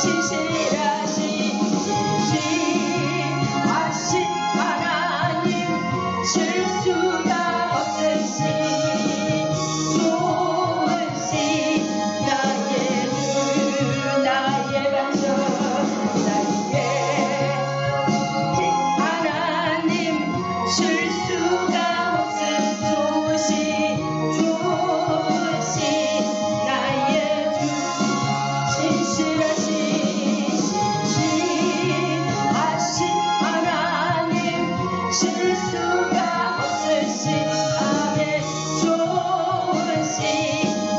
신실하신 하나님 실수가 없으신 좋으신 나의 주 나의 반석 나의 하나님 실수가 없으신 좋으신 나의 주 신실하신 하나님 실수가 없으신 아멘 좋으신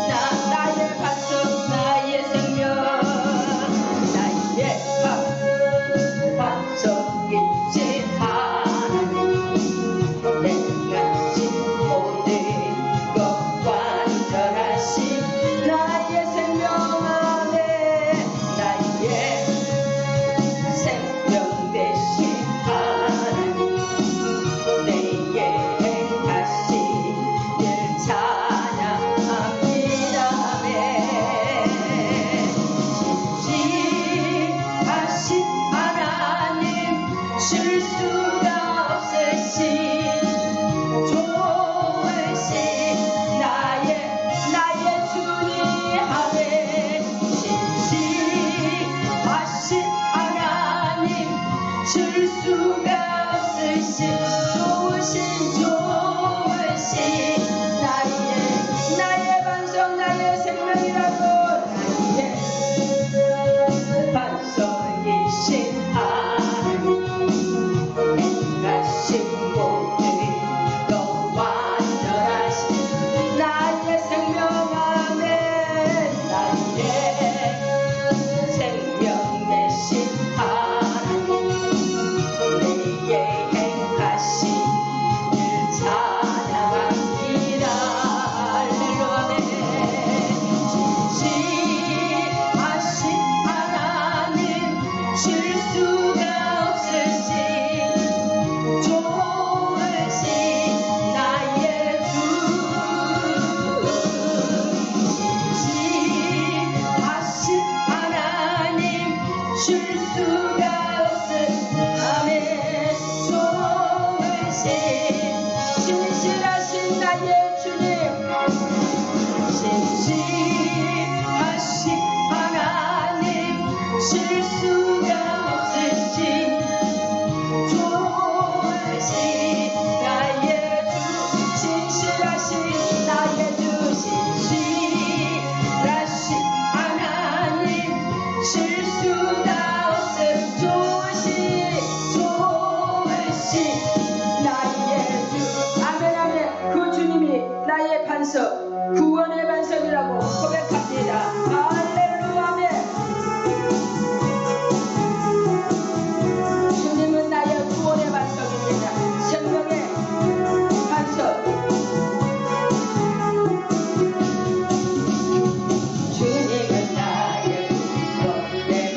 나의 반석 나의 생명 나의 반석이신 하나님 내가 진 모든 것 완전하신 나의 생명 아멘 나의 생명 되신 하나님 내게 행하신 일 찬양합니다 아멘 신실하신 하나님 실수가 없으신 좋으신 나의 주님 아멘 신실하신 하나님 실수가 없으신 좋으신 나의 반석 나의 생명이라고 나의 반석이신 하나님 행하신 모든 것 완전하신 나의 생명 아멘 나의 생명 되신 하나님 내게 행하신 일 찬양합니다 할렐루야 신실하신 하나님 실수가 없으신 좋으신 나의 주 신실하신 하나님 실수가 없으신 아멘 좋으신 신실하신 나의 주님 신실하신 하나님 실수가 없으신 좋으신 나의 주 신실하신 나의 주 신실하신 하나님 실수가 없음 좋으신 나의 주 아멘 아멘 그 주님이 나의 반석 구원의 반석이라고 고백합니다 할렐루야 아멘 주님은 나의 구원의 반석입니다 생명의 반석 주님은 나의 구원의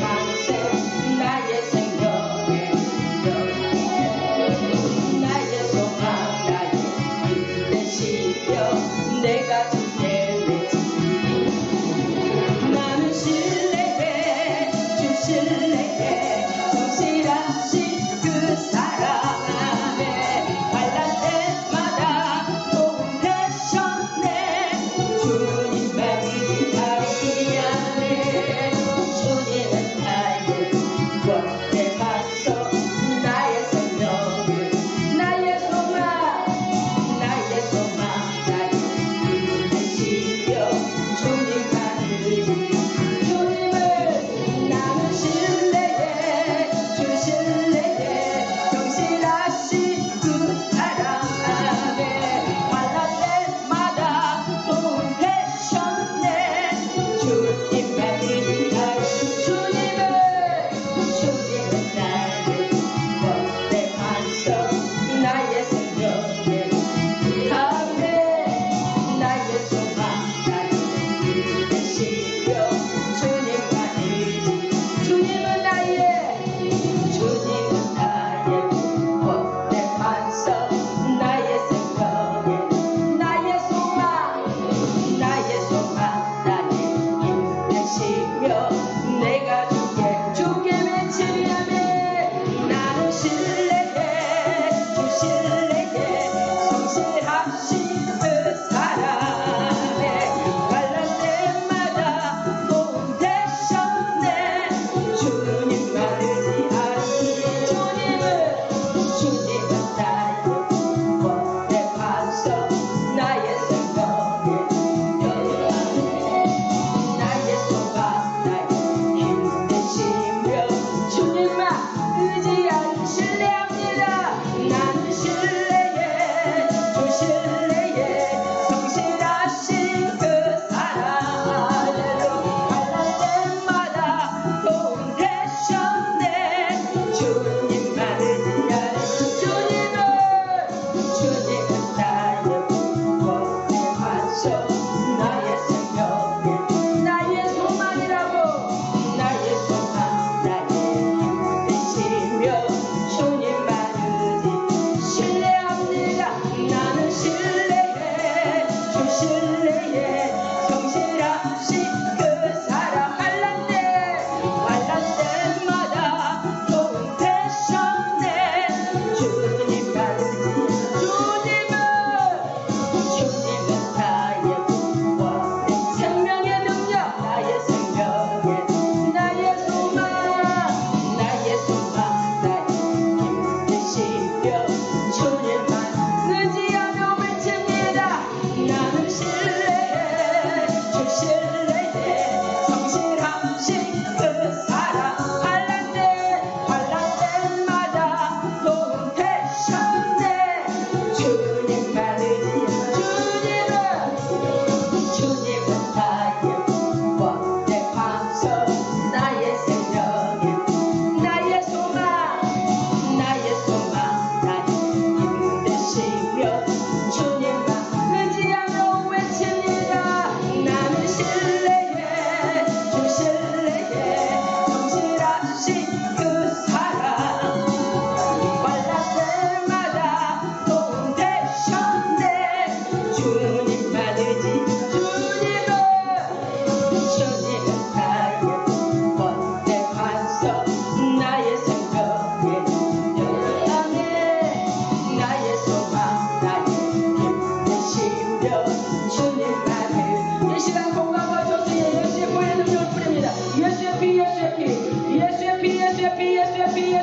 예수의 피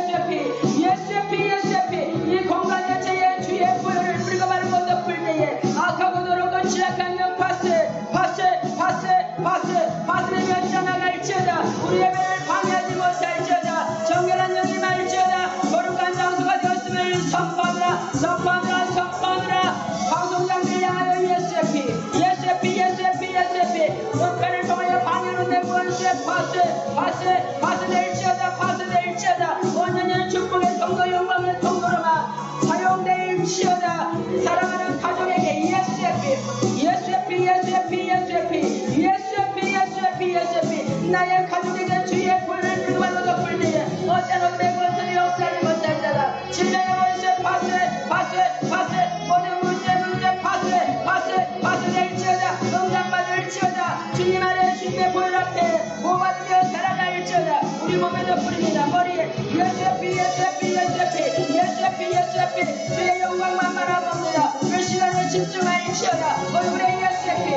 이 공간 자체에 주의 보혈을 뿌리고 바르고 덮을 때에 악하고 더럽고 취약한 영 파스를 면전나갈지어다. 우리의 배를 방해하지 못할지어다. 정결한 영이 말지어다. 거룩한 장소가 되었음을 선포하노라. 방송장들을 향하여 예수의 피 원편을 통하여 방해로 내고 원수의 파스될지어다. 원년의 축복의 통로 영광의 통로로만 사용될지어다. 사랑하는 가족에게 예수의 피 나의 가족에게 주의 보혈을 그리고 덮을 때에 어제는 내 원수를 역사하지 못할 자다. 질병의 원수의 파스 모든 문제 파스될지어다. 응답받을지어다. 주님 아래 주님의 보혈 앞에 보호받으며 살아갈지어다. 우리 몸에 덮으립니다. 머리에 예수의 피 주의 영광만 바라봅니다. 그 시간에 집중할지어다. 얼굴에 예수의 피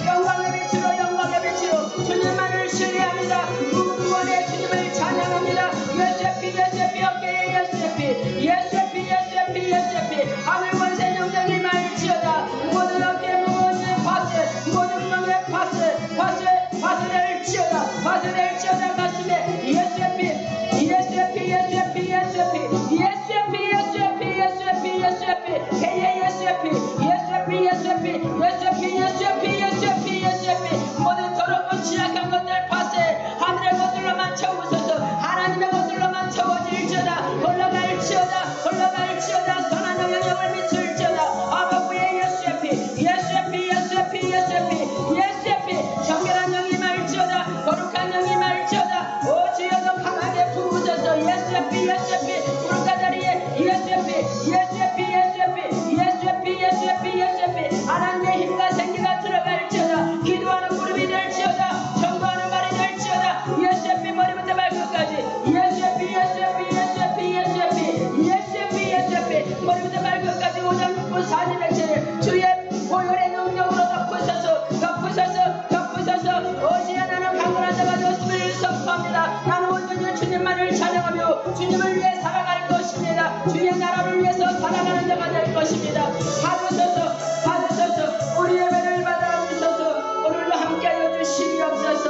영광의 빛으로 주님만을 신뢰합니다. 구원의 주님을 찬양합니다. 예수의 피 어깨에 예수의 피 하늘 권세 영장이 말지어다. 모든 어깨 무거운 모든 멍에 파스될지어다. 가슴에 예수의 피 모든 더럽고 취약한 것들 파세 하늘의 것들로만 채우소서. 하나님의 것들로만 채워질지어다. 올라갈지어다. 선한 영향을 미칠지어다. 아버지의 예수의 피 정결한 영이 말지어다. 거룩한 영이 말지어다. 오 주여서 강하게 부으소서. 예수의 피 무릎과 다리에 예수의 피 하나님의 힘과 생기가 들어갈지어다. 기도하는 무릎이 될지어다. 전도하는 말이 될지어다. 예수의 피 머리부터 발끝까지 예수의 피 머리부터 발끝까지 오장육부 사지백체를 주의 보혈의 능력으로 덮으소서. 오지않아는 강건한 자가 되었음을 선포합니다. 나는 온전히 주님만을 찬양하며 주님을 위해 살아갈 것입니다. 주의 나라를 위해서 살아가는 자가 될 것입니다. 받으소서. 우리 예배를 받아주소서. 오늘도 함께하여 주시옵소서.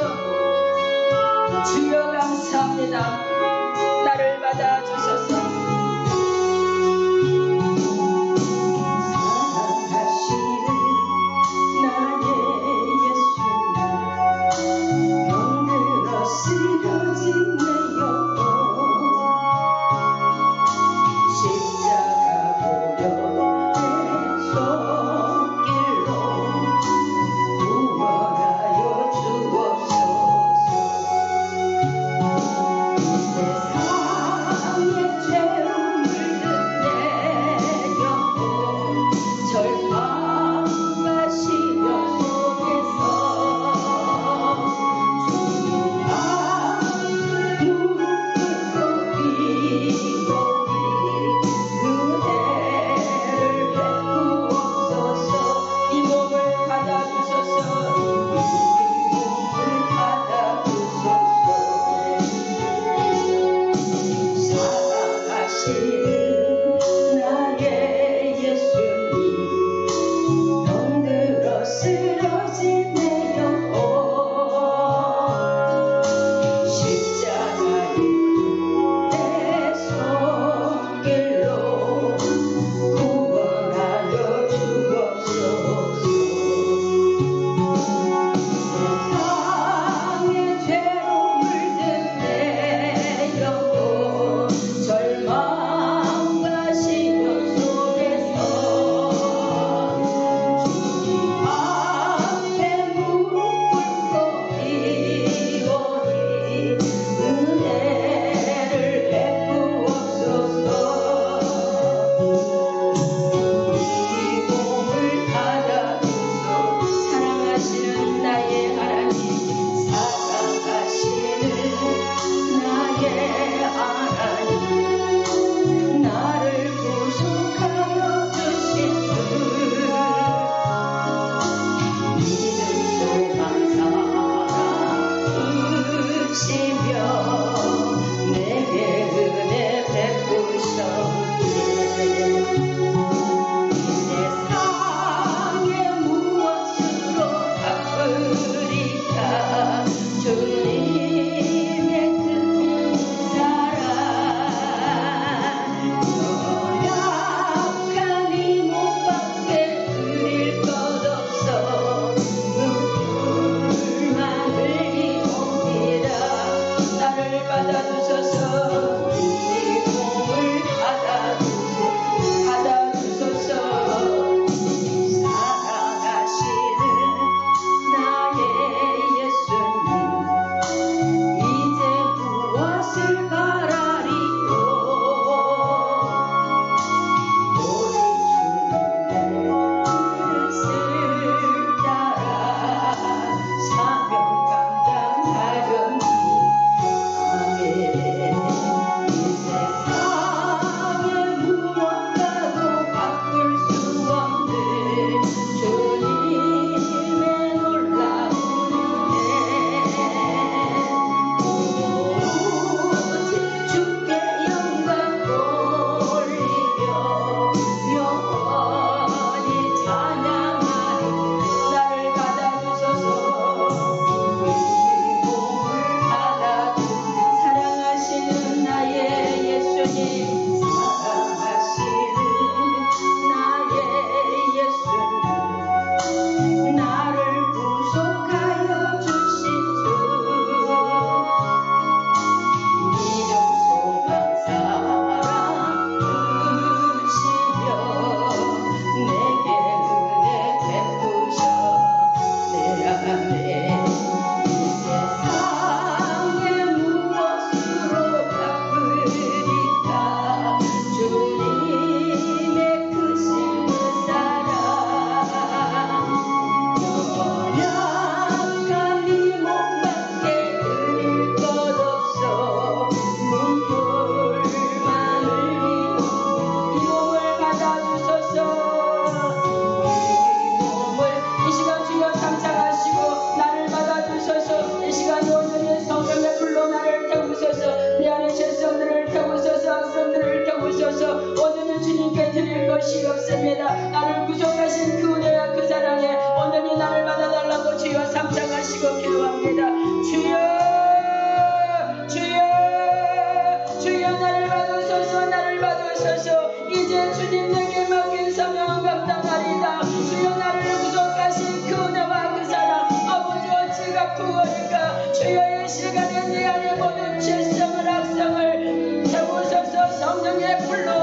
주여 감사합니다. 나를 받아주소서. 시며 것이 없습니다. 나를 구속하신 그 은혜와 그 사랑에 온전히 나를 받아달라고 주여 삼창하시고 기도합니다. 주여 주여 주여 나를 받으소서 나를 받으소서. 이제 주님 내게 맡긴 사명 감당하리다. 주여 나를 구속하신 그 은혜와 그 사랑 아버지 어찌가 부어니까 주여 이 시간에 내 안에 모든 질성을 악성을 태우소서. 성령의 불로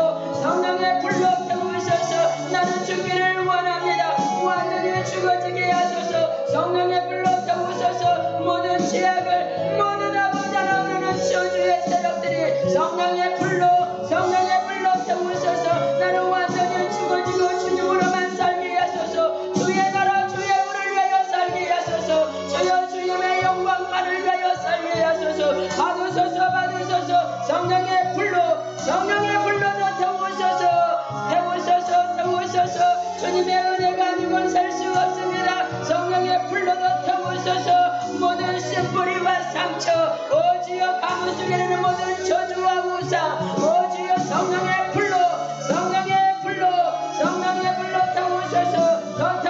태우소서. 나는 죽기를 원합니다. 완전히 죽어지게 하소서. 성령의 불로 태우소서. 모든 죄악을 모두 다 보자라는 저주의 세력들이 성령의 불로 태우소서. 나는 완전히 죽어지고 주님으로만 살게 하소서. 주의 나라 주의 우를 위하여 살게 하소서. 주여 주님의 영광만을 위하여 살게 하소서. 받으소서 성령의 불로 태우소서. 주님의 은혜가 아니고는 살 수 없습니다. 성령의 불로도 태우소서. 모든 씨뿌리와 상처 오주여 가문 속에는 모든 저주와 우상 오주여 성령의 불로 태우소서. 더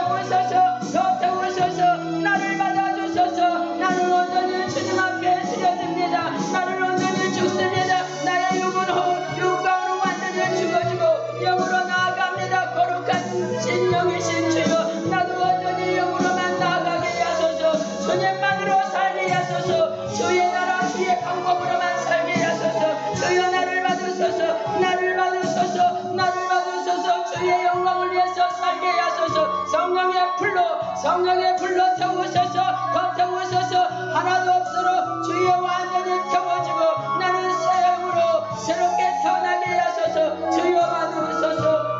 태우소서. 나를 받아주소서. 나는 온전히 주님 앞에 드려집니다. 나를 온전히 죽습니다. 나의 육광으로 완전히 죽어지고 영으로 나아갑니다. 거룩한 진영이신 주여 나도 온전히 영으로만 나아가게 하소서. 주님만으로 살게 하소서. 주의 나라 주의 방법으로만 살게 하소서. 주여 나를 받으소서. 주의 영광을 위해서 살게 하소서. 성령의 불로 태우소서. 더 태우소서. 하나도 없도록 주여 완전히 태워지고 나는 새 영으로 새롭게 태어나게 하소서. 주여 받으소서.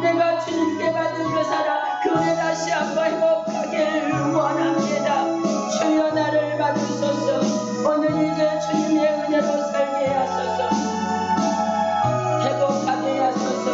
내가 주님께 받은 그 사랑 그 은혜 다시 한번 회복하길 원합니다. 주여 나를 받으소서. 오늘 이제 주님의 은혜로 살게 하소서. 회복하게 하소서.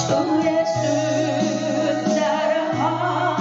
주의 숫자라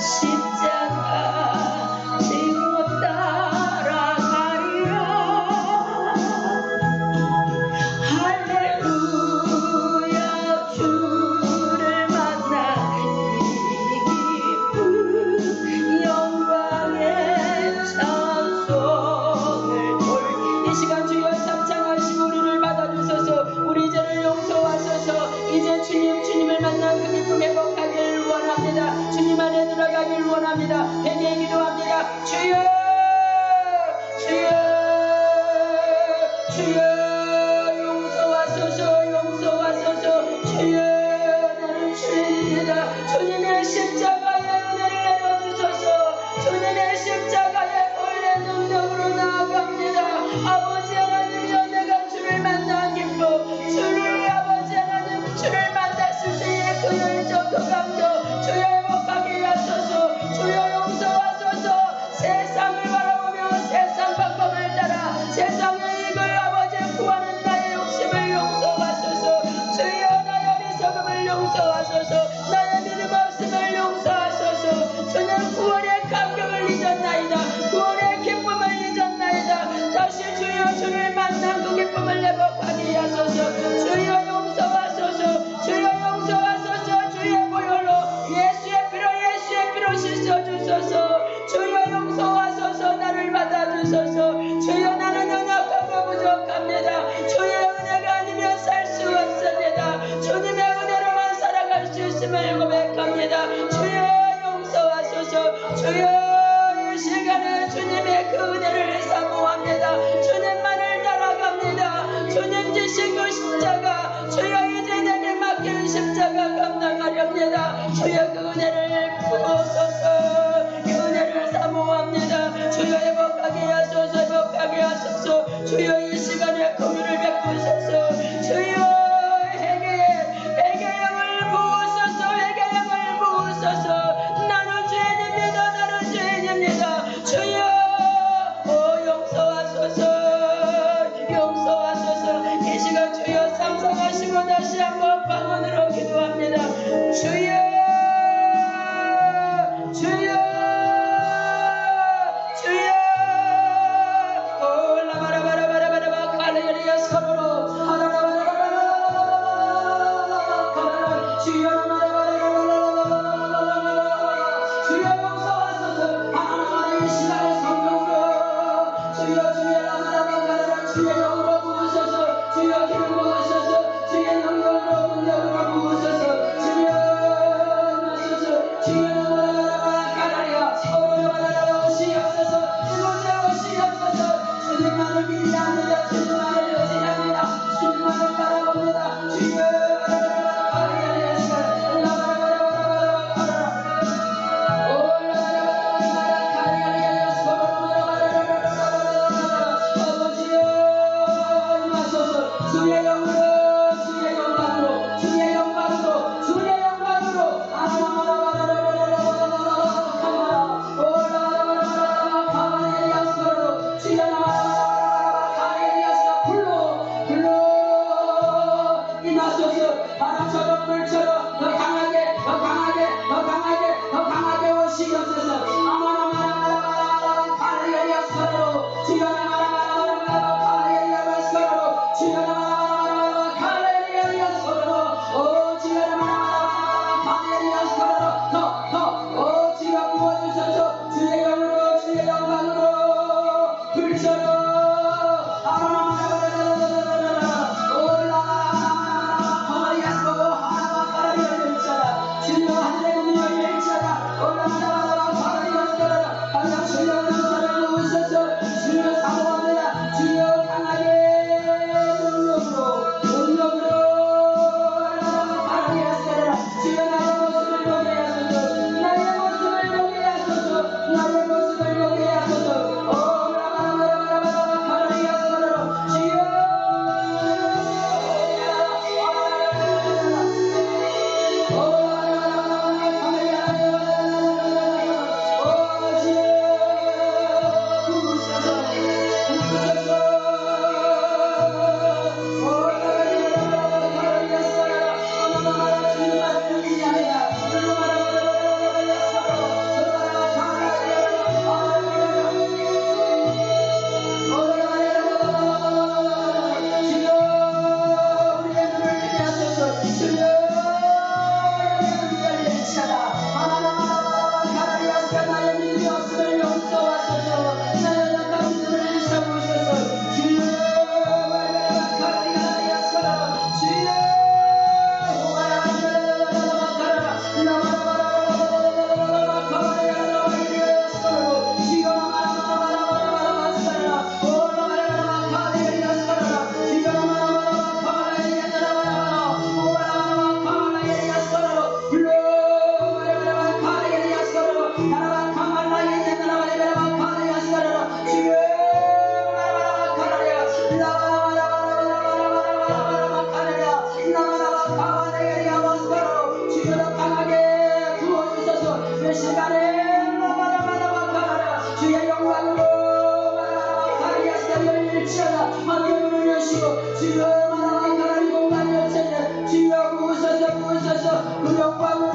십자가 지고 따라가리라. 할렐루야. 주를 만나 이 기쁨 영광의 찬송을 이 시간 주여 참창하시고 우리를 받아주소서. 우리 죄를 용서하소서. 이제 주님을 만난 그 기쁨 회복하길 원합니다. 주님 안에 들어가길 원합니다. 회개 기도합니다. 주여 주여 주여 용서하소서. 용서하소서. 주여 나는 죄인이다. 주님의 십자가의 은혜를 내려주소서. 주님의 십자가의 본래 능력으로 나아갑니다. 아버지 하나님이여 내가 주를 만난 기쁨, 주를 아버지 하나님 주를 만났을 때의 그 열정 그 감정 주여 회복하게 하소서. 주여 용서하소서. 세상을 바라보며 세상 방법을 따라 세상의 이익을 아버지 구하는 나의 욕심을 용서하소서. 주여 나의 어리석음을 용서하소서. 나의 믿음 없음을 용서하소서. 주는 구원의 감격을 잊었나이다. 구원의 기쁨을 잊었나이다. 다시 주여 주를 만난 그 기쁨을 회복하게 하소서. 주여 용서하소서. 주여 용서하소서. 주의 보혈로 예수의 피로 씻어주소서. 주여 용서하소서. 나를 받아주소서. 주여 나는 연약하고 부족합니다. 주의 은혜가 아니면 살 수 없습니다. 주님의 은혜로만 살아갈 수 있음을 고백합니다. 주여 용서하소서. 주여 이 시간에 주님의 그 은혜를 사모합니다. 주님만을 따라갑니다. 주님 지신 그 십자가 주여 이제 내게 맡긴 십자가 감당하렵니다. 주여 그 은혜를 부어소서. 그 은혜를 사모합니다. 주여 회복하게 하소서. 회복하게 하소서. 주여 이 시간에 긍휼을 베푸소서. 주여 회개의 영을 부으소서. 회개의 영을 부으소서. 나는 죄인입니다. 나는 죄인입니다. 주여 용서하소서. 용서하소서. 이 시간 주여 상상하시고 다시 한번 방언으로 기도합니다. 주여 주여 주여 라바라바라바라바라 갈레리아 서로로 하라라바라바라 이 시간에 라바라바라바카라 주의 영광으로 바라바라바카리아스가 열릴지어다. 하늘의 문을 여시고 주여 바라바라바카라 이 공간을 여시네. 주여 부으소서 부으소서 그 영광으로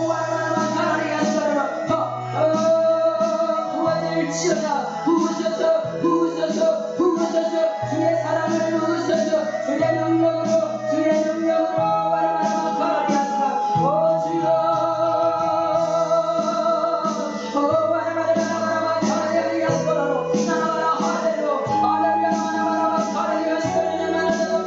바라바라바카리아스가 부어질지어다. 부으소서 부으소서 부으소서 주의 사랑을 부으소서 주의 능력으로 주의 능력으로 바라바라바카리아스가 오 주여 오 바라바라바카리아스가 나나바라 할렐루 할렐루야 바라바라바카리아스가 나나바라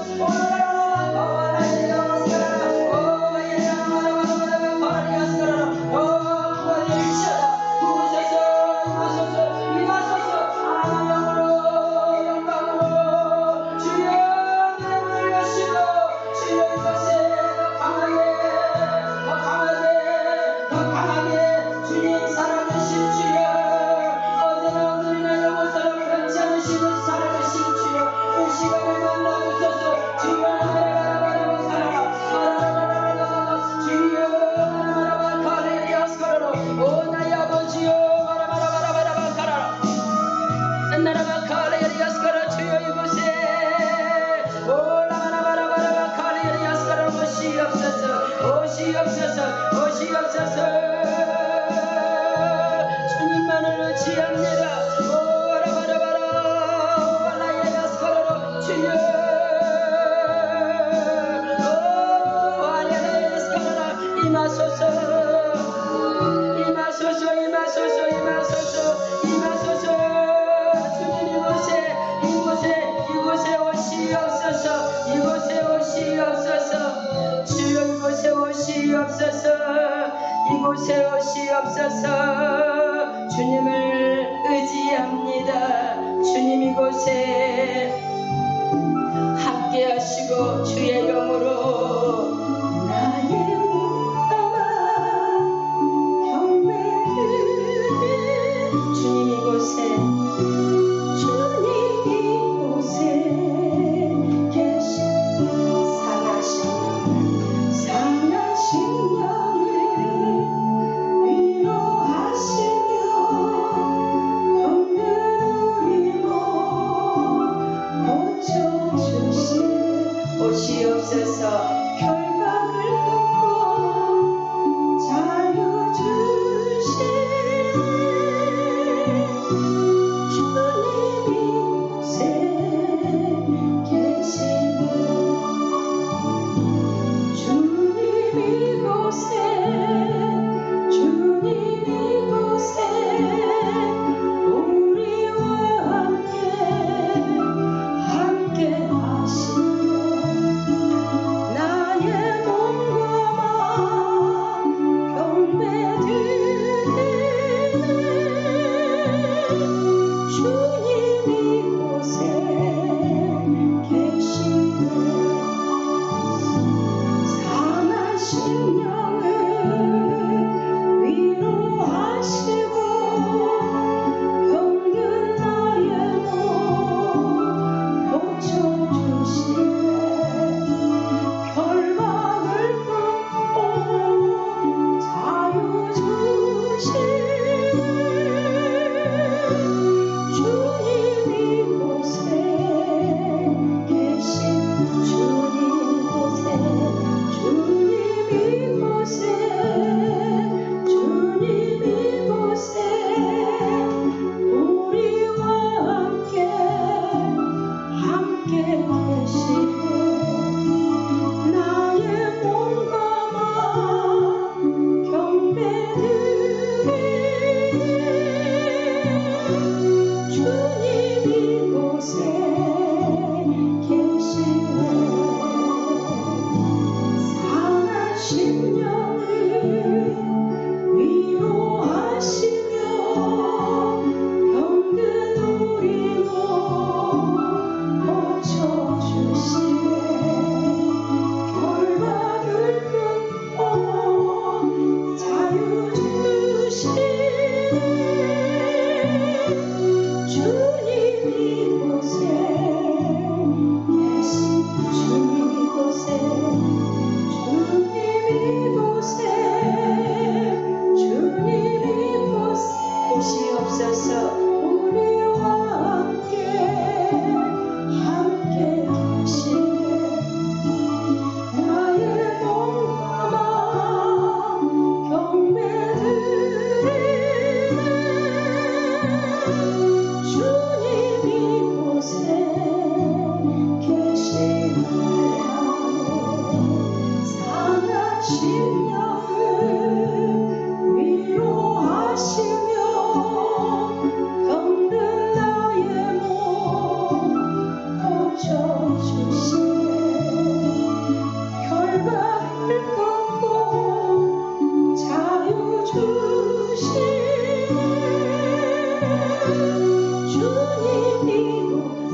주님만을 의지합니다. 이곳에 오시옵소서. 이곳에 오시옵소서. 주여 이곳에 오시옵소서. 이곳에 오시옵소서. 주님을 의지합니다. 주님 이곳에 함께 하시고 주의 영으로 나의 묵다만 경배를 주님 이곳에 계신 상하신 영을 위로하시며 병든 우리 몸 고쳐주신 오시옵소서.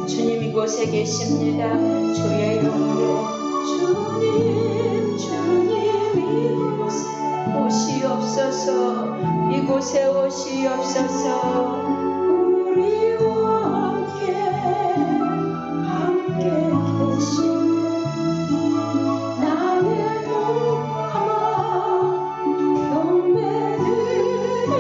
주님 이곳에 계십니다. 주의 이름으로 주님 이곳에 오시옵소서. 이곳에 오시옵소서. 우리와 함께 계시네. 나의 몸담아 경배드리네.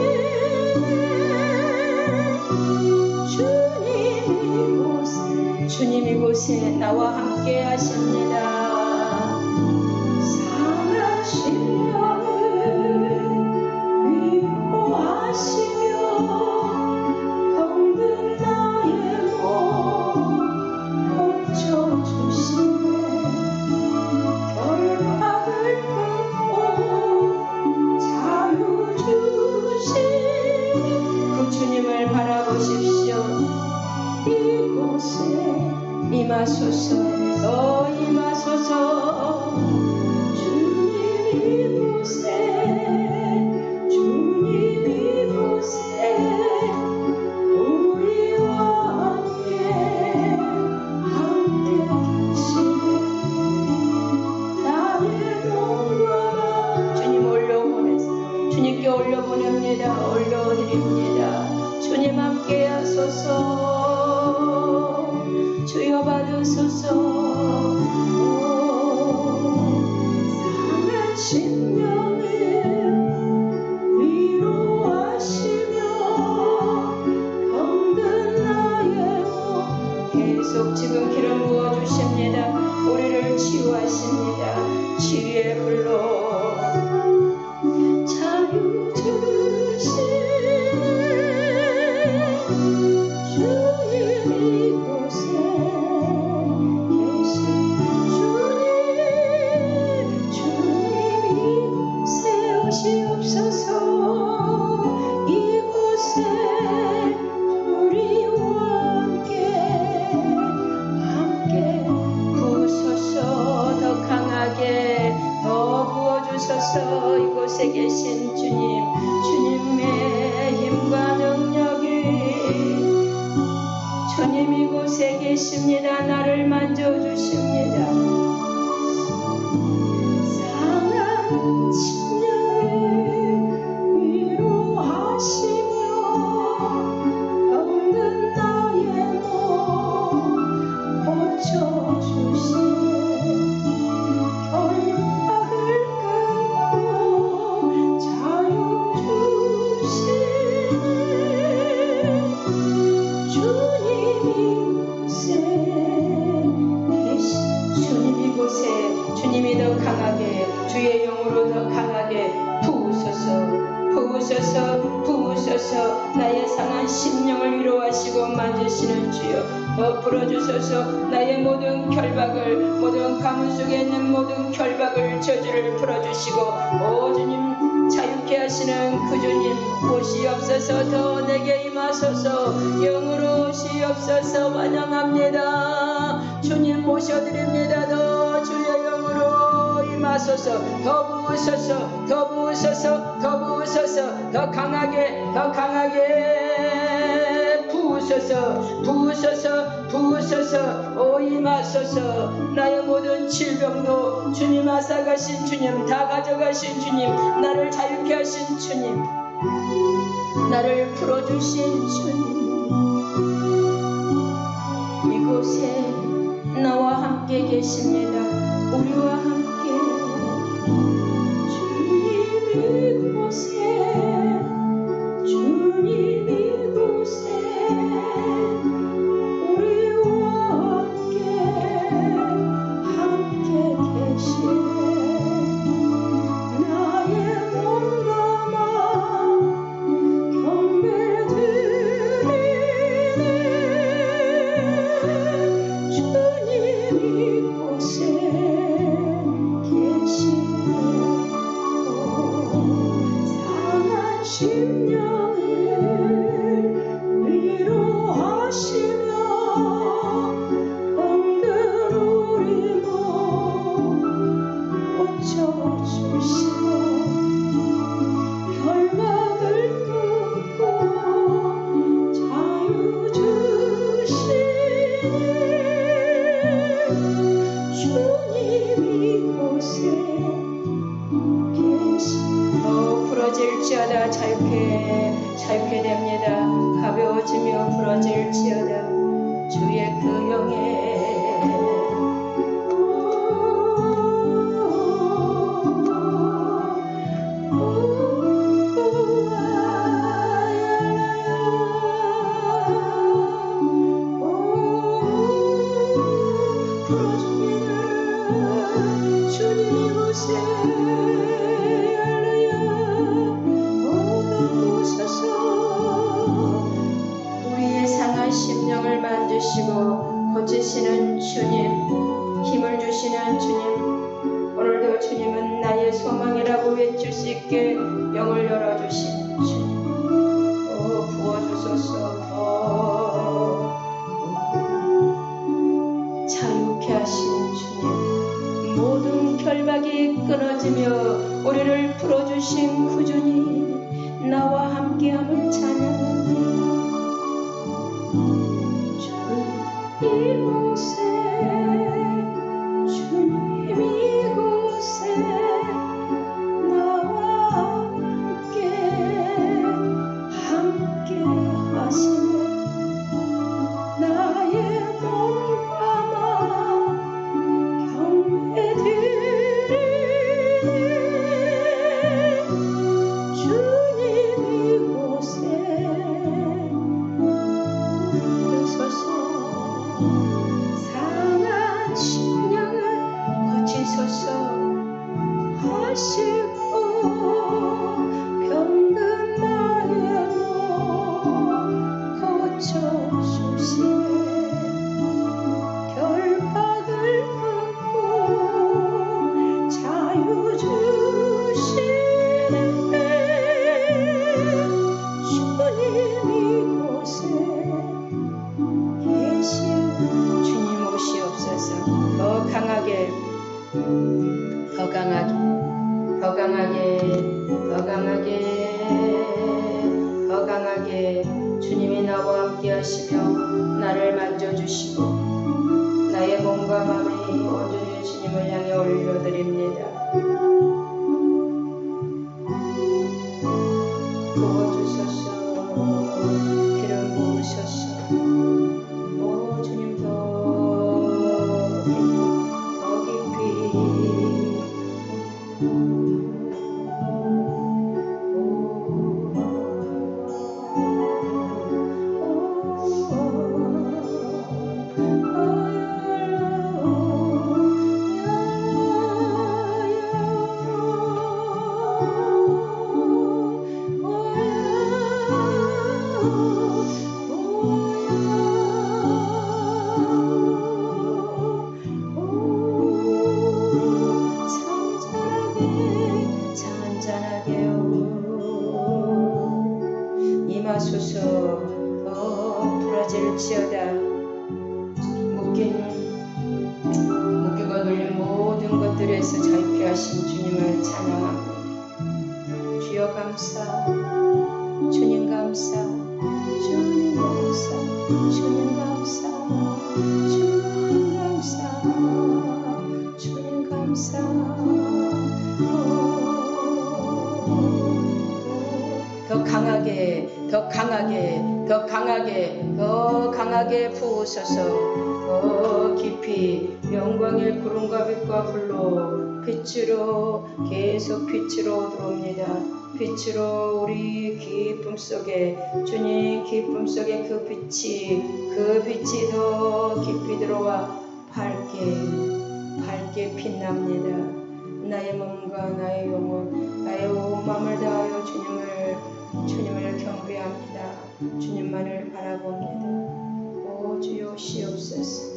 주님 이곳에 나와 함께 하십니다. 상한 심령을 위로하시며 병든 나의 몸 고쳐주시네. 결박을 끊고 자유 주시네. 그 주님을 바라보십시오. 이곳에 임하소서. 임하소서. 주님 이곳에 우리와 함께 계시네. 나의 몸과 주님 올려보내서 주님께 올려보냅니다. 올려드립니다. 주님 함께 하소서. 주여 받으소서. 상한 심령을 위로하시며 병든 나의 몸 계속 지금 기름 부어주십니다. 우리를 치유하십니다. 치유의 불로 자유 주시네. 주님 이곳에 오시옵소서. 이곳에 우리와 함께 부으소서. 더 강하게 더 부어주소서. 이곳에 계신 주님의 힘과 능력이 주님 이곳에 계십니다. 나를 만져주십니다. 상한 심령을 위로하시며 병든 나의 몸 고쳐주시네. 결박을 끊고 자유 주시네. 주님 이곳에 주님이 더 강하게 주의 영으로 더 강하게 부으소서. 나의 상한 심령을 위로하시고 만지시는 주여 더 풀어주소서. 나의 모든 결박을 모든 가문 속에 있는 모든 결박을 저주를 풀어주시고 오 주님 자유케 하시는 그 주님 오시옵소서. 더 내게 임하소서. 영으로 오시옵소서. 환영합니다. 주님 모셔드립니다. 더 주의 영으로 임하소서. 더 부으소서. 더 강하게 부으소서. 오 임하소서. 나의 모든 질병도 주님 앗아가신 주님 다 가져가신 주님 나를 자유케 하신 주님 나를 풀어주신 주님 이곳에 나와 함께 계십니다. 우리와 함께 주님 이곳에 우리와 함께 계시네. 나의 몸담아 경배드리네. 주님 이곳에 계시네. 상한 심령을 위로하시며 병든 우리 몸 고쳐주시고 부러질지어다. 자유케 됩니다. 가벼워지며 부러질지어다. 주의 그 영에 우리의 상한 심령을 만지시고 고치시는 주님, 힘을 주시는 주님, 오늘도 주님은 나의 소망이라고 외칠 수 있게 영을 열어주시는 주님, 부어주소서. 자유케 하신 주님, 모든 결박이 끊어지며 우리를 풀어주신 그 주님, 나와 함께함을 찬양합니다. 이곳에 주님 이곳에 나와 함께 하시네. 나의 몸과 마음 경배드리네. 주님 이곳에 오소서. 상한 심령을 고치소서 하시고 병든 나의 몸 고쳐주시네. 결박을 끊고 자유 주시네. 주님 이곳에 주님 오시옵소서. 더 강하게 주님이 나와 함께 하시며 나를 만져주시고 나의 몸과 마음이 온전히 주님을 향해 올려드립니다. 부어주소서. 기름 부으소서. 주님 더 깊이 임하소서. 더 부러질지어다. 묶이고 눌린 모든 것들에서 자유케 하신 주님을 찬양합니다. 주여 감사, 주님 감사, 주님 감사, 주님 감사, 주님 감사, 주님 감사. 더 강하게 부으소서. 더 깊이 영광의 구름과 빛과 불로 계속 빛으로 들어옵니다. 빛으로 우리 기쁨 속에 주님 기쁨 속에 그 빛이 더 깊이 들어와 밝게 빛납니다. 나의 몸과 나의 영혼, 나의 온 마음을 다하여 주님을 경배합니다. 주님만을 바라봅니다. 오 주여 오시옵소서.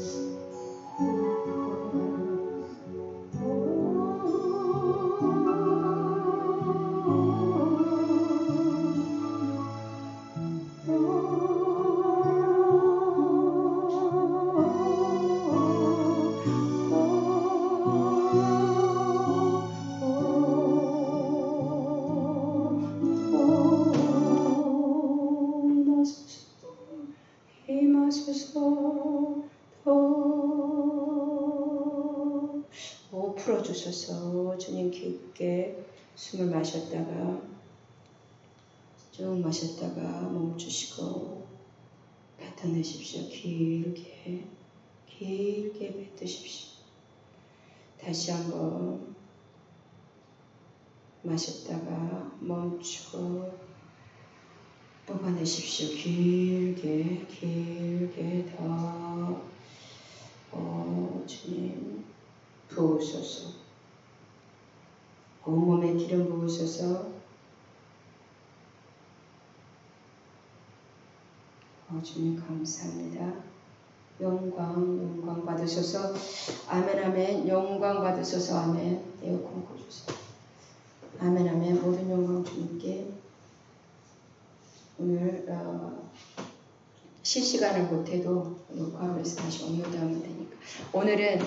풀어주소서. 주님 깊게 숨을 마셨다가 쭉 마셨다가 멈추시고 뱉어내십시오. 길게 뱉으십시오. 다시 한번 마셨다가 멈추고 뽑아내십시오. 길게 더 주님 부으소서. 온몸에 기름 부으소서. 주님 감사합니다. 영광 받으소서. 아멘. 영광 받으소서. 아멘. 에어컨 꺼주세요. 아멘. 모든 영광 주님께. 오늘 실시간을 못해도 녹화하면서 다시 업로드하면 되니까. 오늘은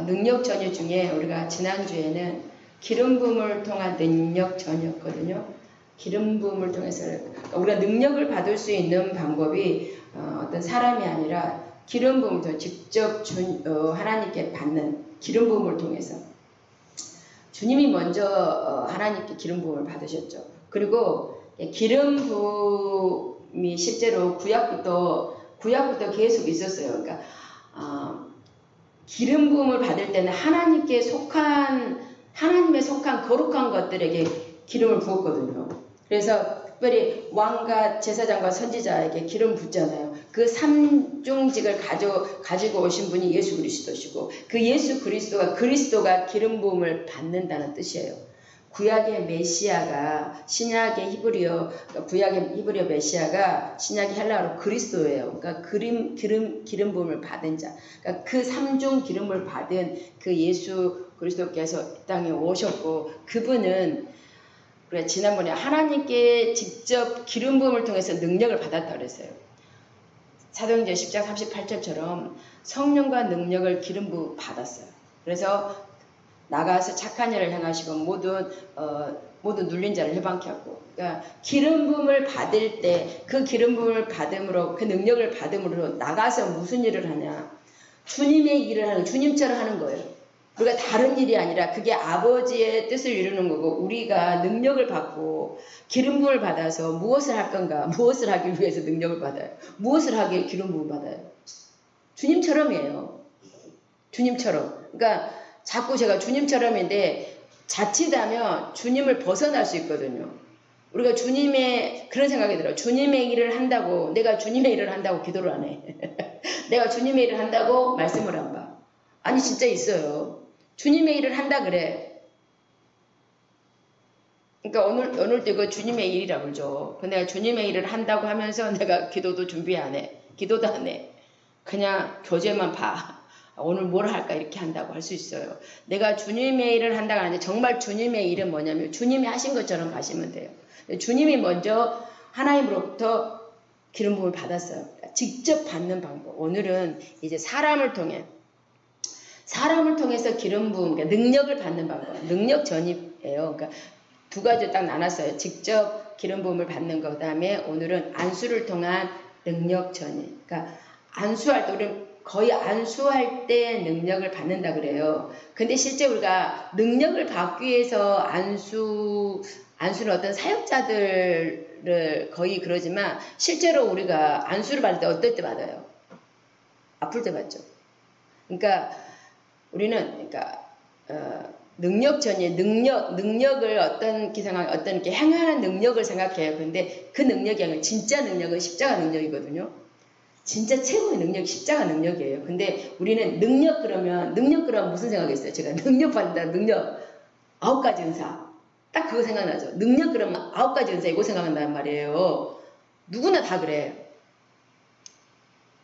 능력 전유 중에 우리가 지난주에는 기름 부음을 통한 능력 전유였거든요. 기름 부음을 통해서 우리가 능력을 받을 수 있는 방법이 어떤 사람이 아니라 기름 부음을 통해 직접 하나님께 받는 기름 부음을 통해서 주님이 먼저 하나님께 기름 부음을 받으셨죠. 그리고 기름 부음이 실제로 구약부터 계속 있었어요. 그러니까 기름 부음을 받을 때는 하나님에 속한 거룩한 것들에게 기름을 부었거든요. 그래서 특별히 왕과 제사장과 선지자에게 기름 붓잖아요. 그 삼중직을 가지고 오신 분이 예수 그리스도시고, 그 예수 그리스도가 기름 부음을 받는다는 뜻이에요. 구약의 메시아가 신약의 구약의 히브리어 메시아가 신약의 헬라어로 그리스도예요. 그러니까 기름 부음을 받은 자. 그러니까 그 삼중 기름을 받은 그 예수 그리스도께서 이 땅에 오셨고, 그분은 우리가 지난번에 하나님께 직접 기름 부음을 통해서 능력을 받았다고 그랬어요. 사도행전 10장 38절처럼 성령과 능력을 기름 부음 받았어요. 그래서 나가서 착한 일을 행하시고 모든 눌린 자를 해방케 하고. 그러니까 기름 부음을 받을 때 그 기름 부음을 받음으로, 그 능력을 받음으로 나가서 무슨 일을 하냐? 주님의 일을 하는, 주님처럼 하는 거예요. 우리가 다른 일이 아니라 그게 아버지의 뜻을 이루는 거고, 우리가 능력을 받고 기름 부음을 받아서 무엇을 할 건가? 무엇을 하기 위해서 능력을 받아요? 무엇을 하기에 기름 부음을 받아요? 주님처럼이에요. 주님처럼. 그러니까 자꾸 제가 주님처럼인데 자칫하면 주님을 벗어날 수 있거든요. 우리가 주님의 그런 생각이 들어요. 주님의 일을 한다고, 내가 주님의 일을 한다고 기도를 안 해. 내가 주님의 일을 한다고 말씀을 안 봐. 아니 진짜 있어요. 주님의 일을 한다 그래. 그러니까 오늘도 이거 주님의 일이라고 그러죠. 내가 주님의 일을 한다고 하면서 내가 기도도 준비 안 해. 기도도 안 해. 그냥 교재만 봐. 오늘 뭘 할까 이렇게 한다고 할 수 있어요. 내가 주님의 일을 한다가 아니라 정말 주님의 일은 뭐냐면 주님이 하신 것처럼 가시면 돼요. 주님이 먼저 하나님으로부터 기름 부음을 받았어요. 그러니까 직접 받는 방법. 오늘은 이제 사람을 통해서 기름 부음, 그러니까 능력을 받는 방법. 능력 전입이에요. 그러니까 두 가지 딱 나눴어요. 직접 기름 부음을 받는 거. 그다음에 오늘은 안수를 통한 능력 전입. 그러니까 안수할 때 우리는 거의 안수할 때 능력을 받는다 그래요. 근데 실제 우리가 능력을 받기 위해서 안수는 어떤 사역자들을 거의 그러지만, 실제로 우리가 안수를 받을 때 어떨 때 받아요? 아플 때 받죠. 그러니까 우리는 능력을 어떤 이렇게 행하는 능력을 생각해요. 근데 그 능력이 아니라 진짜 능력은 십자가 능력이거든요. 진짜 최고의 능력이 십자가 능력이에요. 근데 우리는 능력 그러면 무슨 생각했어요? 제가 능력 받는다, 능력 9가지 은사. 딱 그거 생각나죠? 능력 그러면 9가지 은사 이거 생각난단 말이에요. 누구나 다 그래.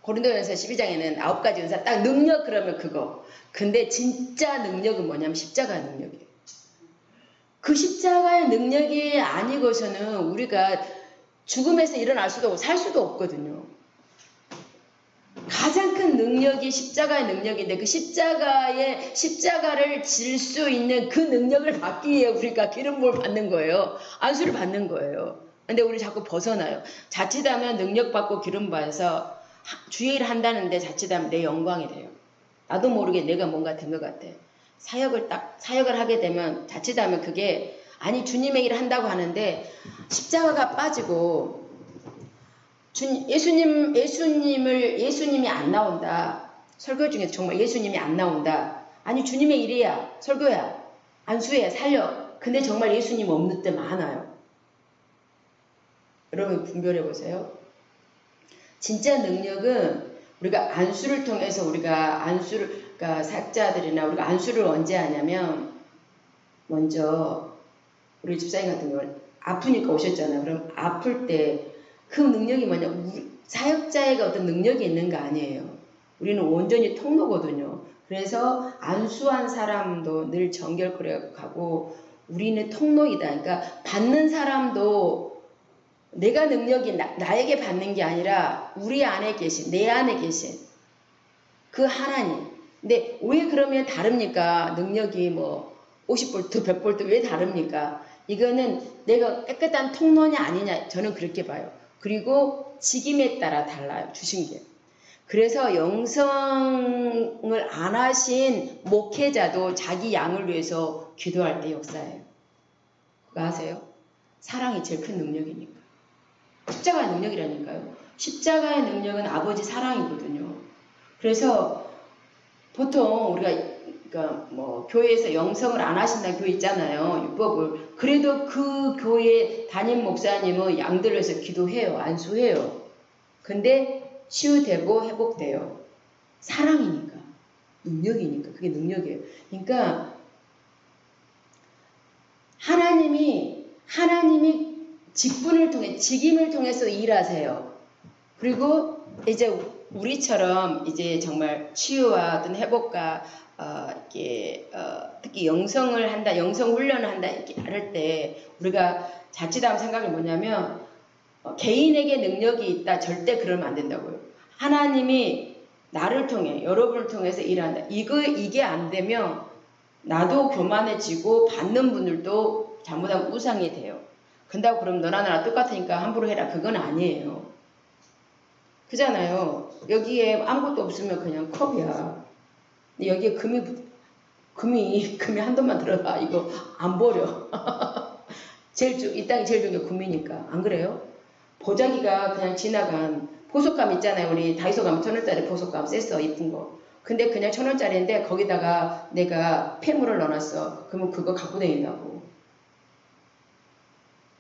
고린도전서 12장에는 9가지 은사, 딱 능력 그러면 그거. 근데 진짜 능력은 뭐냐면 십자가 능력이에요. 그 십자가의 능력이 아니고서는 우리가 죽음에서 일어날 수도 없고 살 수도 없거든요. 가장 큰 능력이 십자가의 능력인데, 그 십자가를 질 수 있는 그 능력을 받기 위해 우리가 기름 부음을 받는 거예요. 안수를 받는 거예요. 근데 우리 자꾸 벗어나요. 자칫하면 능력 받고 기름 받아서 주의 일을 한다는데 자칫하면 내 영광이 돼요. 나도 모르게 내가 뭔가 된 것 같아. 사역을 하게 되면 자칫하면 그게 아니 주님의 일을 한다고 하는데 십자가가 빠지고 예수님이 안 나온다. 설교 중에서 정말 예수님이 안 나온다. 아니 주님의 일이야. 설교야. 안수야. 살려. 근데 정말 예수님 없는 때 많아요. 여러분 분별해 보세요. 진짜 능력은 우리가 안수를 통해서 그러니까 사역자들이나 우리가 안수를 언제 하냐면 먼저 우리 집사님 같은 경우는 아프니까 오셨잖아요. 그럼 아플 때 그 능력이 뭐냐? 사역자에게 어떤 능력이 있는 거 아니에요. 우리는 온전히 통로거든요. 그래서 안수한 사람도 늘 정결코라고 하고 우리는 통로이다. 그러니까 받는 사람도 내가 능력이 나에게 받는 게 아니라 우리 안에 계신, 내 안에 계신 그 하나님. 근데 왜 그러면 다릅니까? 능력이 뭐 50볼트, 100볼트 왜 다릅니까? 이거는 내가 깨끗한 통로냐 아니냐 저는 그렇게 봐요. 그리고 직임에 따라 달라요. 주신 게. 그래서 영성을 안 하신 목회자도 자기 양을 위해서 기도할 때 역사해요. 그거 아세요? 사랑이 제일 큰 능력이니까. 십자가의 능력이라니까요. 십자가의 능력은 아버지 사랑이거든요. 그래서 보통 우리가 그러니까 뭐 교회에서 영성을 안 하신다는 교회 있잖아요. 율법을. 그래도 그 교회 담임 목사님은 양들을 위해서 기도해요. 안수해요. 근데 치유되고 회복돼요. 사랑이니까. 능력이니까. 그게 능력이에요. 그러니까 하나님이 직분을 통해 직임을 통해서 일하세요. 그리고 이제 우리처럼 이제 정말 치유와 어떤 회복과 특히 영성을 한다, 영성 훈련을 한다 이렇게 할 때 우리가 자칫하면 생각이 뭐냐면 개인에게 능력이 있다 절대 그러면 안 된다고요. 하나님이 나를 통해 여러분을 통해서 일한다. 이게 안 되면 나도 교만해지고 받는 분들도 잘못하면 우상이 돼요. 근다고 그럼 너나 나나 똑같으니까 함부로 해라. 그건 아니에요. 그잖아요. 여기에 아무것도 없으면 그냥 컵이야. 근데 여기에 금이 한 돈만 들어가. 이거 안 버려. 이 땅이 제일 좋은 게 금이니까. 안 그래요? 보자기가 그냥 지나간 보석감 있잖아요. 우리 다이소 가면 1,000원짜리 보석감 셌어. 이쁜 거. 근데 그냥 1,000원짜리인데 거기다가 내가 폐물을 넣어놨어. 그러면 그거 갖고 다닌다고.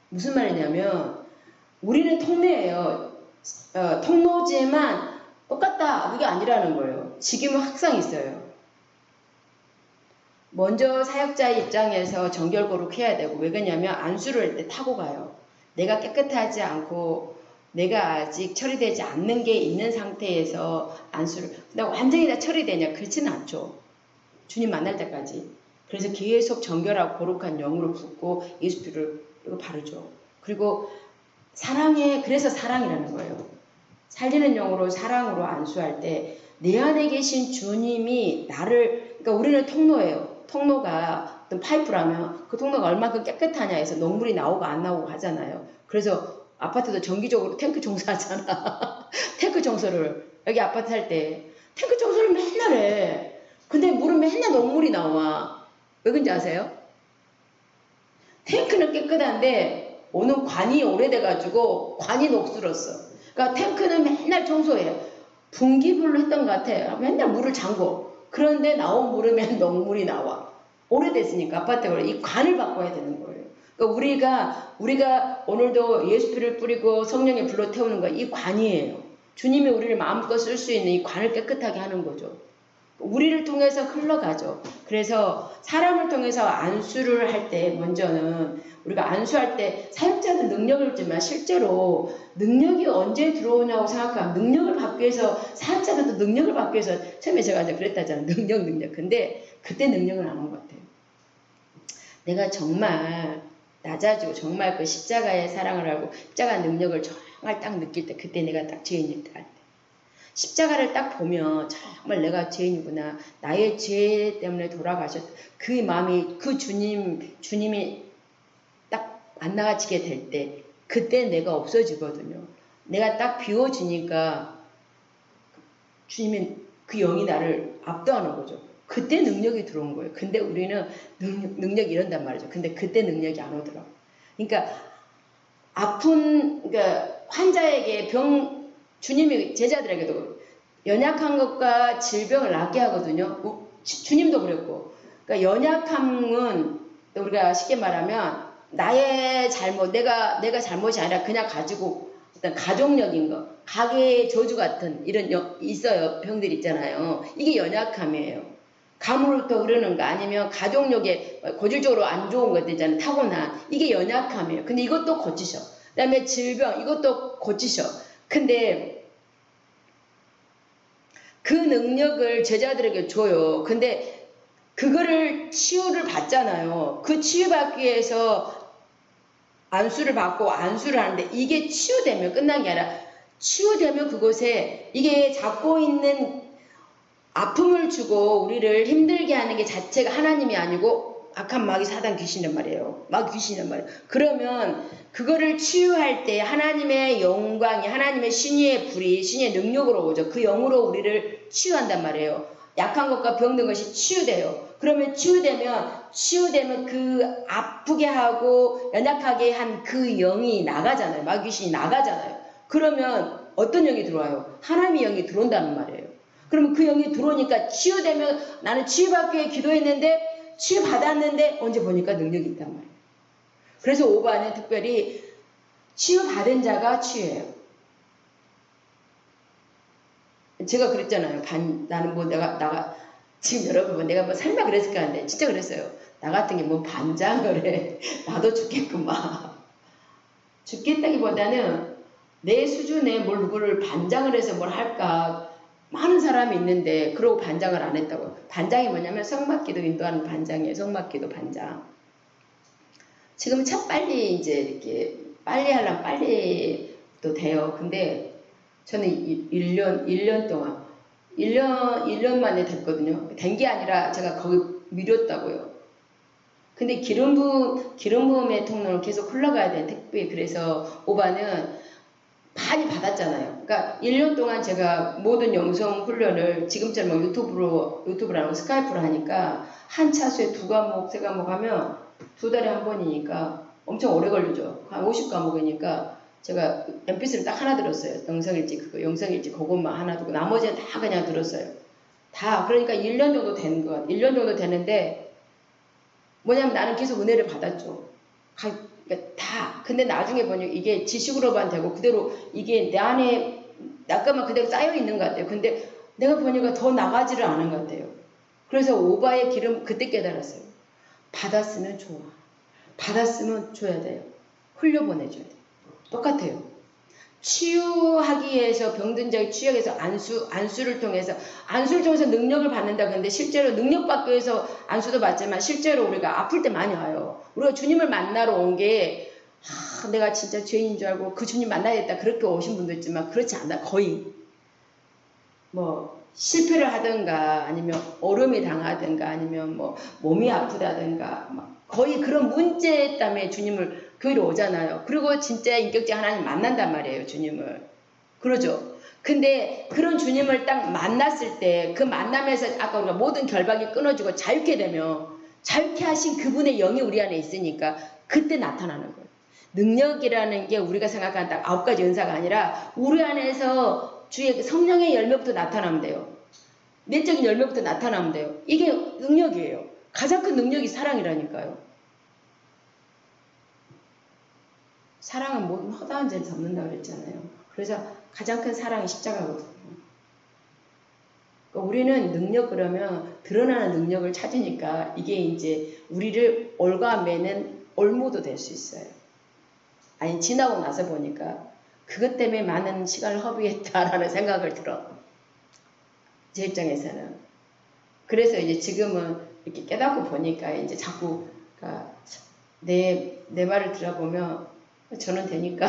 무슨 말이냐면 우리는 통로예요. 통로지만 똑같다. 그게 아니라는 거예요. 직임은 항상 있어요. 먼저 사역자 입장에서 정결거룩 해야 되고 왜 그러냐면 안수를 할 때 타고 가요. 내가 깨끗하지 않고 내가 아직 처리되지 않는 게 있는 상태에서 안수를 근데 완전히 다 처리되냐? 그렇지는 않죠. 주님 만날 때까지. 그래서 계속 정결하고 거룩한 영으로 붓고 예수피를 바르죠. 그리고 그래서 사랑이라는 거예요. 살리는 영으로 사랑으로 안수할 때 내 안에 계신 주님이 그러니까 우리는 통로예요. 통로가 어떤 파이프라면 그 통로가 얼마큼 깨끗하냐 해서 녹물이 나오고 안 나오고 하잖아요. 그래서 아파트도 정기적으로 탱크 청소하잖아. 탱크 청소를 여기 아파트 살 때 탱크 청소를 맨날 해. 근데 물은 맨날 녹물이 나와. 왜 그런지 아세요? 탱크는 깨끗한데 오는 관이 오래돼가지고 관이 녹슬었어. 그러니까 탱크는 맨날 청소해요. 분기불로 했던 것 같아. 맨날 물을 잠궈. 그런데 나온 물은 맨날 녹물이 나와. 오래됐으니까 아파트가 이 관을 바꿔야 되는 거예요. 그러니까 우리가 오늘도 예수피를 뿌리고 성령의 불로 태우는 거 이 관이에요. 주님이 우리를 마음껏 쓸 수 있는 이 관을 깨끗하게 하는 거죠. 우리를 통해서 흘러가죠. 그래서 사람을 통해서 안수를 할 때 먼저는 우리가 안수할 때 사역자는 능력을 주지만 실제로 능력이 언제 들어오냐고 생각하면 능력을 받기 위해서 사역자들도 능력을 받기 위해서 처음에 제가 이제 그랬다잖아요. 능력. 근데 그때 능력은 안 온 것 같아요. 내가 정말 낮아지고 정말 그 십자가의 사랑을 하고 십자가의 능력을 정말 딱 느낄 때 그때 내가 딱 죄인일 때 할 때. 십자가를 딱 보면 정말 내가 죄인이구나. 나의 죄 때문에 그 마음이 그 주님이 딱 만나가지게 될 때 그때 내가 없어지거든요. 내가 딱 비워지니까 주님이 그 영이 나를 압도하는 거죠. 그때 능력이 들어온 거예요. 근데 우리는 능력이 이런단 말이죠. 근데 그때 능력이 안 오더라고. 그러니까 그러니까 환자에게 주님이 제자들에게도 연약한 것과 질병을 낫게 하거든요. 주님도 그랬고. 그러니까 연약함은 우리가 쉽게 말하면 나의 잘못, 내가 잘못이 아니라 그냥 가지고 어떤 가족력인 거, 가게의 저주 같은 이런 있어요. 병들 있잖아요. 이게 연약함이에요. 감으로부터 흐르는 거 아니면 가족력에 고질적으로 안 좋은 것들 있잖아요. 타고난 이게 연약함이에요. 근데 이것도 고치셔. 그 다음에 질병 이것도 고치셔. 근데 그 능력을 제자들에게 줘요. 근데 그거를 치유를 받잖아요. 그 치유받기 위해서 안수를 받고 안수를 하는데 이게 치유되면 끝난 게 아니라 치유되면 그곳에 이게 잡고 있는 아픔을 주고 우리를 힘들게 하는 게 자체가 하나님이 아니고 악한 마귀 사단 귀신이란 말이에요. 마귀 귀신이란 말이에요. 그러면 그거를 치유할 때 하나님의 영광이 하나님의 신의의 불이 신의의 능력으로 오죠. 그 영으로 우리를 치유한단 말이에요. 약한 것과 병든 것이 치유돼요. 그러면 치유되면 그 아프게 하고 연약하게 한 그 영이 나가잖아요. 마귀 귀신이 나가잖아요. 그러면 어떤 영이 들어와요? 하나님의 영이 들어온다는 말이에요. 그러면 그 영이 들어오니까 치유되면 나는 치유받기 위해 기도했는데 치유받았는데 언제 보니까 능력이 있단 말이에요. 그래서 5반은 특별히 치유받은 자가 치유해요. 제가 그랬잖아요. 나는 뭐 지금 여러분 내가 뭐 설마 그랬을까 하는데 진짜 그랬어요. 나 같은 게 뭐 반장을 해. 나도 죽겠구만. 죽겠다기보다는 내 수준에 누구를 반장을 해서 뭘 할까. 많은 사람이 있는데 그러고 반장을 안 했다고요. 반장이 뭐냐면 성막기도 인도하는 반장이에요. 성막기도 반장. 지금 참 빨리 이제 이렇게 빨리 하려면 빨리 또 돼요. 근데 저는 1년 동안 1년 만에 됐거든요. 된 게 아니라 제가 거기 미뤘다고요. 근데 기름 부음의 통로를 계속 흘러가야 되는 특별히 그래서 오바는 많이 받았잖아요. 그러니까 1년 동안 제가 모든 영성 훈련을 지금처럼 유튜브라고 스카이프로 하니까 한 차수에 2과목, 3과목 하면 2달에 한 번이니까 엄청 오래 걸리죠. 한 50과목이니까 제가 mp3를 딱 하나 들었어요. 영성일지 그것만 하나 두고 나머지는 다 그냥 들었어요. 다. 그러니까 1년 정도 되는 것 같아요. 1년 정도 되는데 뭐냐면 나는 계속 은혜를 받았죠. 그러니까 다. 근데 나중에 보니 이게 지식으로만 되고 그대로 이게 내 안에 약간만 그대로 쌓여 있는 것 같아요. 근데 내가 보니까 더 나가지를 않은 것 같아요. 그래서 오바의 기름 그때 깨달았어요. 받았으면 좋아. 받았으면 줘야 돼요. 흘려보내줘야 돼요. 똑같아요. 치유하기 위해서 병든 자의 치유하기 위해서 안수를 통해서 능력을 받는다. 근데 실제로 능력 받기 위해서 안수도 받지만 실제로 우리가 아플 때 많이 와요. 우리가 주님을 만나러 온 게 내가 진짜 죄인인 줄 알고 그 주님 만나야겠다 그렇게 오신 분도 있지만 그렇지 않아. 거의 뭐 실패를 하든가 아니면 어려움이 당하든가 아니면 뭐 몸이 아프다든가 거의 그런 문제 때문에 주님을 교회로 오잖아요. 그리고 진짜 인격자 하나님 만난단 말이에요. 주님을. 그러죠. 근데 그런 주님을 딱 만났을 때 그 만남에서 아까 우리가 모든 결박이 끊어지고 자유케 되면 자유케 하신 그분의 영이 우리 안에 있으니까 그때 나타나는 거예요. 능력이라는 게 우리가 생각하는 딱 9가지 은사가 아니라 우리 안에서 주의 성령의 열매부터 나타나면 돼요. 내적인 열매부터 나타나면 돼요. 이게 능력이에요. 가장 큰 능력이 사랑이라니까요. 사랑은 모든 허다한 죄를 덮는다고 그랬잖아요. 그래서 가장 큰 사랑이 십자가거든요. 그러니까 우리는 능력 그러면 드러나는 능력을 찾으니까 이게 이제 우리를 올가매는 올무도 될 수 있어요. 아니 지나고 나서 보니까 그것 때문에 많은 시간을 허비했다라는 생각을 들어. 제 입장에서는. 그래서 이제 지금은 이렇게 깨닫고 보니까 이제 자꾸 그러니까 내 말을 들어보면 저는 되니까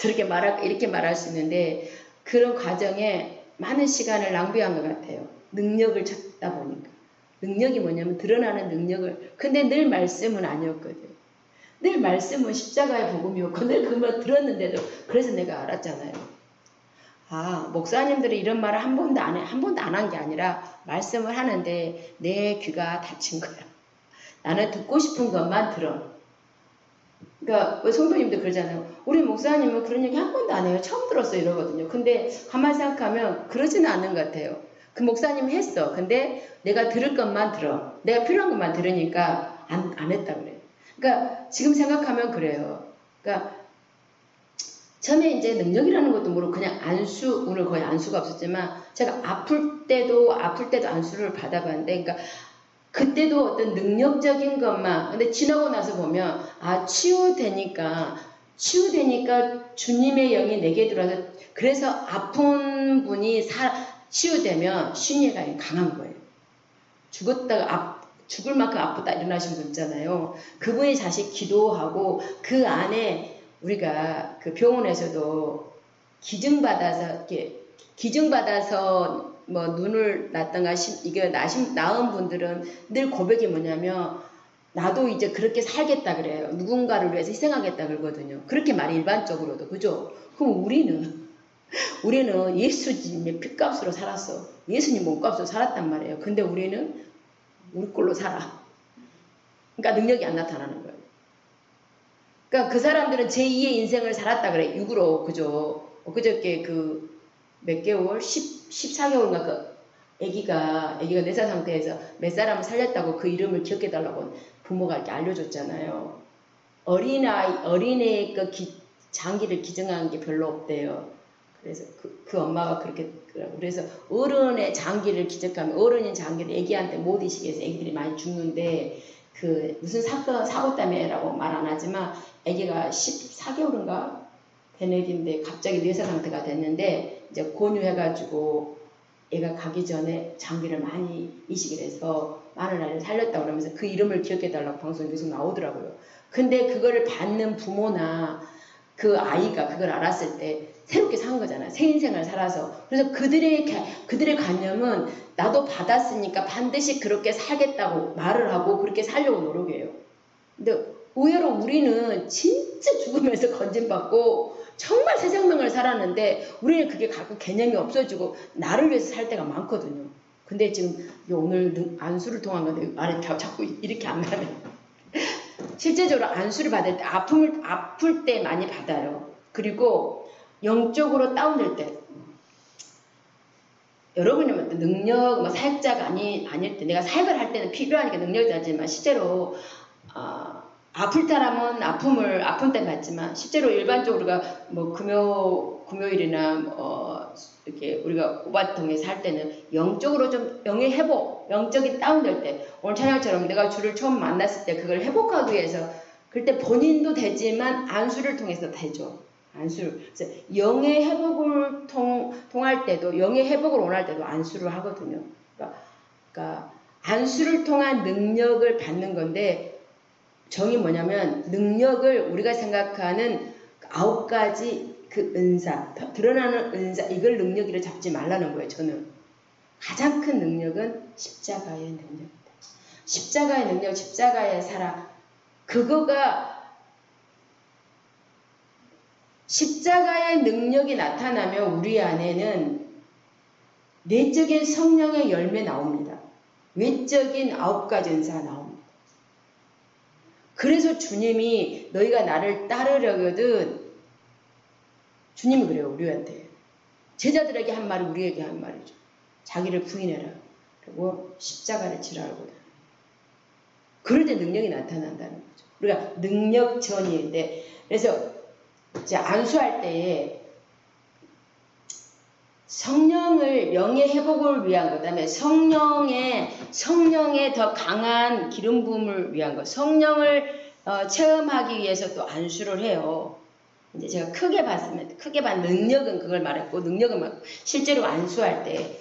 이렇게 말할 수 있는데 그런 과정에 많은 시간을 낭비한 것 같아요. 능력을 찾다 보니까. 능력이 뭐냐면 드러나는 능력을. 근데 늘 말씀은 아니었거든. 늘 말씀은 십자가의 복음이었고 늘 그 말 들었는데도 그래서 내가 알았잖아요. 아, 목사님들이 이런 말을 한 번도 안 해. 한 번도 안 한 게 아니라 말씀을 하는데 내 귀가 닫힌 거야. 나는 듣고 싶은 것만 들어. 그러니까 왜 성도님들 그러잖아요. 우리 목사님은 그런 얘기 한 번도 안 해요. 처음 들었어 이러거든요. 근데 가만히 생각하면 그러지는 않은 것 같아요. 그 목사님이 했어. 근데 내가 들을 것만 들어. 내가 필요한 것만 들으니까 안 했다 그래요. 그러니까 지금 생각하면 그래요. 그러니까 처음에 이제 능력이라는 것도 모르고 그냥 안수, 오늘 거의 안수가 없었지만 제가 아플 때도 안수를 받아봤는데, 그러니까 그때도 어떤 능력적인 것만, 근데 지나고 나서 보면 아, 치유되니까 주님의 영이 내게 들어와서, 그래서 아픈 분이 치유되면 신의가 강한 거예요. 죽었다가 죽을 만큼 아프다 일어나신 분 있잖아요. 그분이 다시 기도하고 그 안에 우리가 그 병원에서도 기증받아서 뭐 눈을 났던가 이게 나은 분들은 늘 고백이 뭐냐면 나도 이제 그렇게 살겠다 그래요. 누군가를 위해서 희생하겠다 그러거든요. 그렇게 말이 일반적으로도. 그죠? 그럼 우리는 예수님의 피값으로 살았어. 예수님 몸값으로 살았단 말이에요. 근데 우리는 우리 꼴로 살아. 그러니까 능력이 안 나타나는 거예요. 그러니까 그 사람들은 제2의 인생을 살았다 그래. 육으로. 그죠? 그저께 몇 개월? 14개월인가 애기가 4살 상태에서 몇 사람을 살렸다고 그 이름을 기억해달라고 부모가 이렇게 알려줬잖아요. 어린애의 장기를 기증한 게 별로 없대요. 그래서 그 엄마가 그렇게, 그래서 어른의 장기를 기증하면 어른인 장기를 애기한테 못 이식해서 애기들이 많이 죽는데, 무슨 사고 때문에라고 말 안 하지만 애기가 14개월인가 된 애기인데 갑자기 뇌사 상태가 됐는데 이제 권유해가지고 애가 가기 전에 장기를 많이 이식을 해서 많은 아이를 살렸다고 그러면서 그 이름을 기억해달라고 방송에 계속 나오더라고요. 근데 그거를 받는 부모나 그 아이가 그걸 알았을 때 새롭게 산 거잖아요. 새 인생을 살아서. 그래서 그들의 관념은 나도 받았으니까 반드시 그렇게 살겠다고 말을 하고 그렇게 살려고 노력해요. 근데 의외로 우리는 진짜 죽으면서 건진받고 정말 새 생명을 살았는데 우리는 그게 갖고 개념이 없어지고 나를 위해서 살 때가 많거든요. 근데 지금 오늘 안수를 통한 건데 말이 자꾸 이렇게 안 나네. 실제적으로 안수를 받을 때 아플 때 많이 받아요. 그리고 영적으로 다운될 때, 여러분이 능력, 사역자가 아닐 때, 내가 사역을 할 때는 필요하니까 능력이 되지만 실제로 아플 사람은 아픈 때 받지만 실제로 일반적으로 우리가 금요일이나 이렇게 우리가 오바통에서 할 때는 영적으로 좀 영의 회복, 영적인 다운될 때, 오늘 찬양처럼 내가 주를 처음 만났을 때 그걸 회복하기 위해서 그때 본인도 되지만 안수를 통해서 되죠. 안수를. 그래서 영의 회복을 통할 때도, 영의 회복을 원할 때도 안수를 하거든요. 그러니까 안수를 통한 능력을 받는 건데, 정이 뭐냐면 능력을 우리가 생각하는 9가지 그 은사, 드러나는 은사, 이걸 능력이라 잡지 말라는 거예요. 저는 가장 큰 능력은 십자가의 능력입니다. 십자가의 능력, 십자가의 사랑, 그거가 십자가의 능력이 나타나면 우리 안에는 내적인 성령의 열매 나옵니다. 외적인 9가지 은사가 나옵니다. 그래서 주님이 너희가 나를 따르려거든, 주님이 그래요. 우리한테. 제자들에게 한 말이 우리에게 한 말이죠. 자기를 부인해라. 그리고 십자가를 지라고. 그럴 때 능력이 나타난다는 거죠. 우리가 능력 전이인데, 그래서 이제 안수할 때에 성령을, 영의 회복을 위한 것, 그다음에 성령의 더 강한 기름 부음을 위한 것, 성령을 체험하기 위해서 또 안수를 해요. 이제 제가 크게 반 능력은 그걸 말했고, 능력은 막 실제로 안수할 때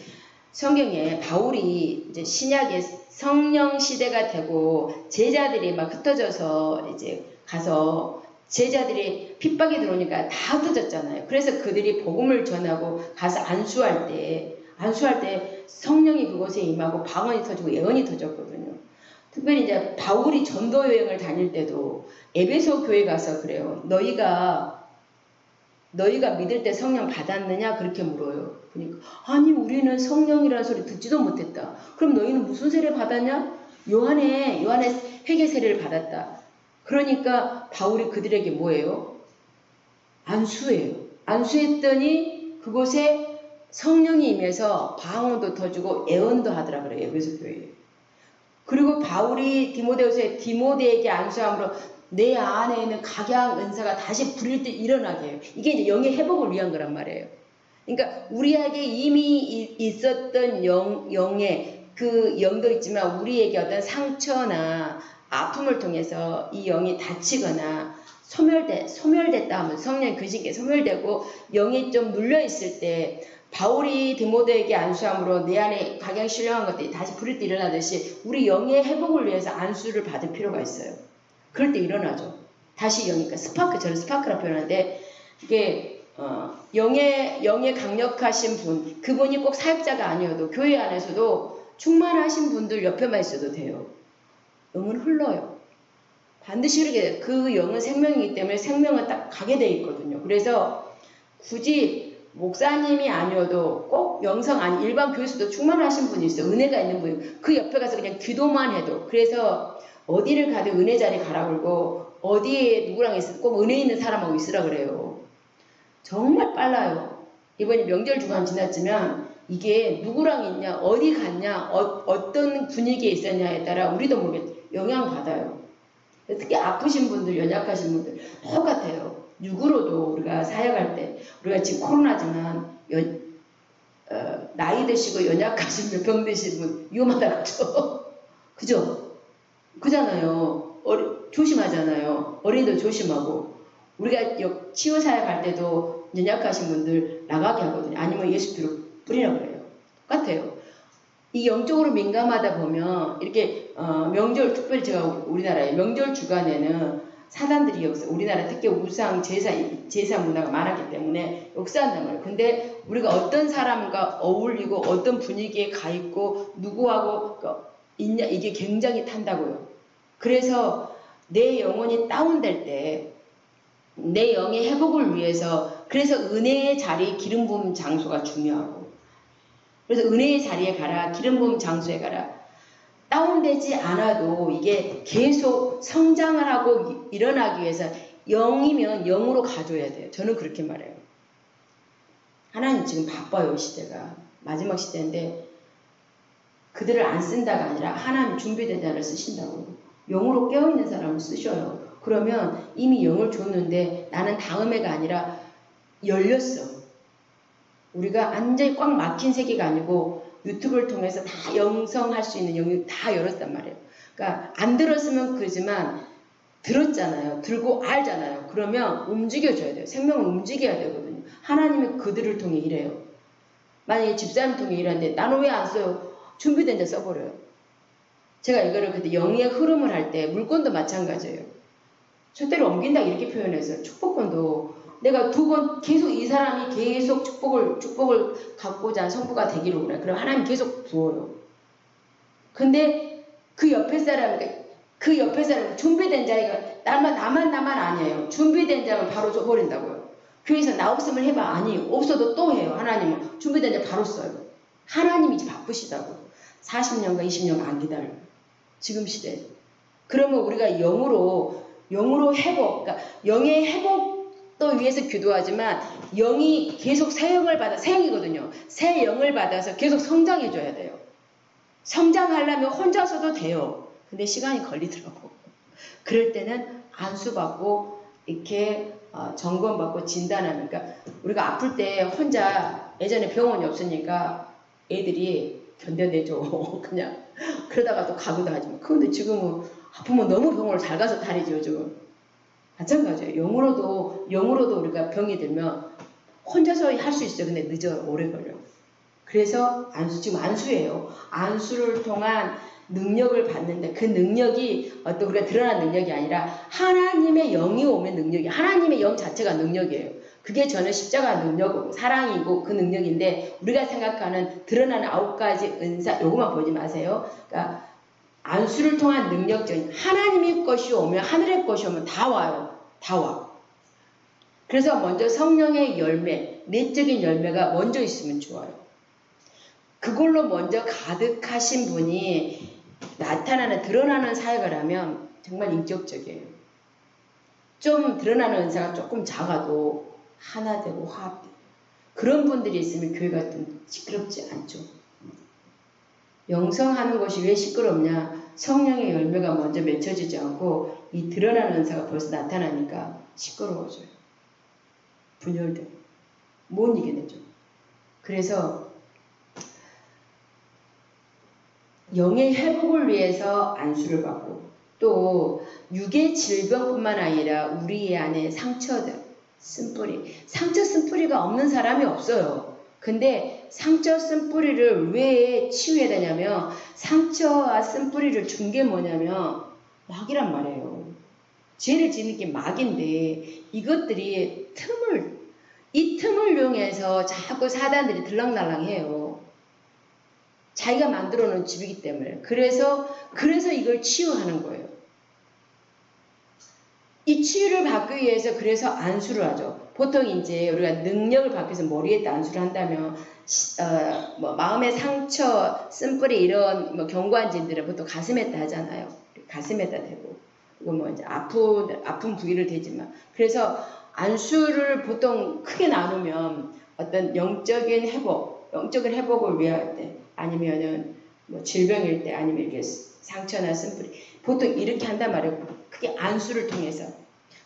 성경에 바울이 이제 신약에 성령 시대가 되고 제자들이 막 흩어져서 이제 가서 제자들이 핍박이 들어오니까 다 흩어졌잖아요. 그래서 그들이 복음을 전하고 가서 안수할 때 성령이 그곳에 임하고 방언이 터지고 예언이 터졌거든요. 특별히 이제 바울이 전도 여행을 다닐 때도 에베소 교회 가서 그래요. 너희가 너희가 믿을 때 성령 받았느냐? 그렇게 물어요. 그러니까 아니 우리는 성령이라는 소리 듣지도 못했다. 그럼 너희는 무슨 세례 받았냐? 요한의 회개 세례를 받았다. 그러니까 바울이 그들에게 뭐예요? 안수예요. 안수했더니 그곳에 성령이 임해서 방언도 터주고 예언도 하더라 그래요. 에베소 교회에. 그리고 바울이 디모데에게 안수함으로 내 안에 있는 각양 은사가 다시 부릴 때 일어나게 해요. 이게 이제 영의 회복을 위한 거란 말이에요. 그러니까 우리에게 이미 있었던 영의 그 영도 있지만 우리에게 어떤 상처나 아픔을 통해서 이 영이 다치거나 소멸됐다 하면 성령의 근심께 소멸되고 영이 좀 눌려있을 때 바울이 디모데에게 안수함으로 내 안에 각양 신령한 것들이 다시 부릴 때 일어나듯이 우리 영의 회복을 위해서 안수를 받을 필요가 있어요. 그럴 때 일어나죠. 다시 영이니까 저는 스파크라 표현하는데 이게 영의 강력하신 분, 그분이 꼭 사역자가 아니어도 교회 안에서도 충만하신 분들 옆에만 있어도 돼요. 영은 흘러요. 반드시 흐르게 돼요. 그 영은 생명이기 때문에 생명은 딱 가게 돼 있거든요. 그래서 굳이 목사님이 아니어도 꼭 영성 아니 일반 교회에서도 충만하신 분이 있어요. 은혜가 있는 분이. 그 옆에 가서 그냥 기도만 해도. 그래서 어디를 가든 은혜 자리 가라 그러고 어디에 누구랑 있어도 꼭 은혜 있는 사람하고 있으라 그래요. 정말 빨라요. 이번에 명절 주간 지났지만 이게 누구랑 있냐, 어디 갔냐, 어떤 분위기에 있었냐에 따라 우리도 모르게 영향받아요. 특히 아프신 분들, 연약하신 분들 똑같아요. 육으로도 우리가 사역할 때 우리가 지금 코로나지만 나이 드시고 연약하신 분, 병 드신 분 위험하다 그죠? 그죠? 그잖아요. 조심하잖아요. 어린이들 조심하고 우리가 치유 사역할 때도 연약하신 분들 나가게 하거든요. 아니면 예수피로 뿌리라고 그래요. 똑같아요. 이 영적으로 민감하다 보면 이렇게 명절 특별히 제가 우리나라에 명절 주간에는 사단들이 우리나라 특히 우상 제사 문화가 많았기 때문에 역사한단 말이에요. 근데 우리가 어떤 사람과 어울리고 어떤 분위기에 가 있고 누구하고 있냐 이게 굉장히 탄다고요. 그래서 내 영혼이 다운될 때 내 영의 회복을 위해서 그래서 은혜의 자리 기름 부음 장소가 중요하고 그래서 은혜의 자리에 가라 기름 부음 장소에 가라 다운되지 않아도 이게 계속 성장을 하고 일어나기 위해서 영이면 영으로 가져야 돼요. 저는 그렇게 말해요. 하나님 지금 바빠요. 이 시대가 마지막 시대인데 그들을 안 쓴다가 아니라 하나님 준비된 자를 쓰신다고 영으로 깨어있는 사람을 쓰셔요. 그러면 이미 영을 줬는데 나는 다음에가 아니라 열렸어. 우리가 완전히 꽉 막힌 세계가 아니고 유튜브를 통해서 다 영성할 수 있는 영이 다 열었단 말이에요. 그러니까 안 들었으면 그러지만 들었잖아요. 들고 알잖아요. 그러면 움직여줘야 돼요. 생명을 움직여야 되거든요. 하나님이 그들을 통해 일해요. 만약에 집사님 통해 일하는데 나는 왜 안 써요? 준비된 자 써버려요. 제가 이거를 그때 영의 흐름을 할 때 물건도 마찬가지예요. 절대로 옮긴다 이렇게 표현해서 축복권도 내가 2번 계속 이 사람이 계속 축복을 갖고자 성부가 되기로 그래. 그럼 하나님 계속 부어요. 근데 그 옆에 사람 준비된 자가 나만 아니에요. 준비된 자면 바로 줘버린다고요. 교회에서 나 없으면 해봐. 아니 없어도 또 해요. 하나님은 준비된 자 바로 써요. 하나님이 이제 바쁘시다고. 40년과 20년 안 기다려요. 지금 시대에. 그러면 우리가 영으로 회복, 그러니까 영의 회복도 위해서 기도하지만 영이 계속 새 영을 받아, 새 영이거든요. 새 영을 받아서 계속 성장해줘야 돼요. 성장하려면 혼자서도 돼요. 근데 시간이 걸리더라고. 그럴 때는 안수받고 이렇게 점검받고 진단하니까 우리가 아플 때 혼자 예전에 병원이 없으니까 애들이 견뎌내죠. 그냥 그러다가 또 가고도 하지만 그런데 지금은 아프면 너무 병원을 잘 가서 다니죠. 지금 마찬가지예요. 영으로도 우리가 병이 들면 혼자서 할 수 있어요. 근데 늦어요. 오래 걸려. 그래서 지금 안수예요. 안수를 통한 능력을 받는데 그 능력이 어떤 우리가 드러난 능력이 아니라 하나님의 영이 오면 능력이 하나님의 영 자체가 능력이에요. 그게 저는 십자가 능력이고 사랑이고 그 능력인데 우리가 생각하는 드러나는 9가지 은사 요것만 보지 마세요. 그러니까 안수를 통한 능력적인 하나님의 것이 오면 하늘의 것이 오면 다 와요. 다 와. 그래서 먼저 성령의 열매, 내적인 열매가 먼저 있으면 좋아요. 그걸로 먼저 가득하신 분이 나타나는, 드러나는 사역을 하면 정말 인격적이에요. 좀 드러나는 은사가 조금 작아도 하나 되고 화합되고. 그런 분들이 있으면 교회가 좀 시끄럽지 않죠. 영성하는 것이 왜 시끄럽냐? 성령의 열매가 먼저 맺혀지지 않고 이 드러나는 은사가 벌써 나타나니까 시끄러워져요. 분열되고 못 이겨내죠. 그래서 영의 회복을 위해서 안수를 받고 또 육의 질병뿐만 아니라 우리 안에 상처들, 쓴뿌리, 상처 쓴뿌리가 없는 사람이 없어요. 근데 상처 쓴뿌리를 왜 치유해야 되냐면 상처와 쓴뿌리를 준 게 뭐냐면 막이란 말이에요. 죄를 짓는 게 막인데 이것들이 이 틈을 이용해서 자꾸 사단들이 들락날락해요. 자기가 만들어 놓은 집이기 때문에. 그래서 이걸 치유하는 거예요. 이 치유를 받기 위해서 그래서 안수를 하죠. 보통 이제 우리가 능력을 받기 위해서 머리에 안수를 한다면 마음의 상처, 쓴뿌리 이런 경관진들은 보통 가슴에다 하잖아요. 가슴에다 대고 이거 이제 아픈 부위를 대지만 그래서 안수를 보통 크게 나누면 어떤 영적인 회복을 위할 때 아니면은 질병일 때 아니면 이렇게 상처나 쓴뿌리 보통 이렇게 한단 말이에요. 그게 안수를 통해서.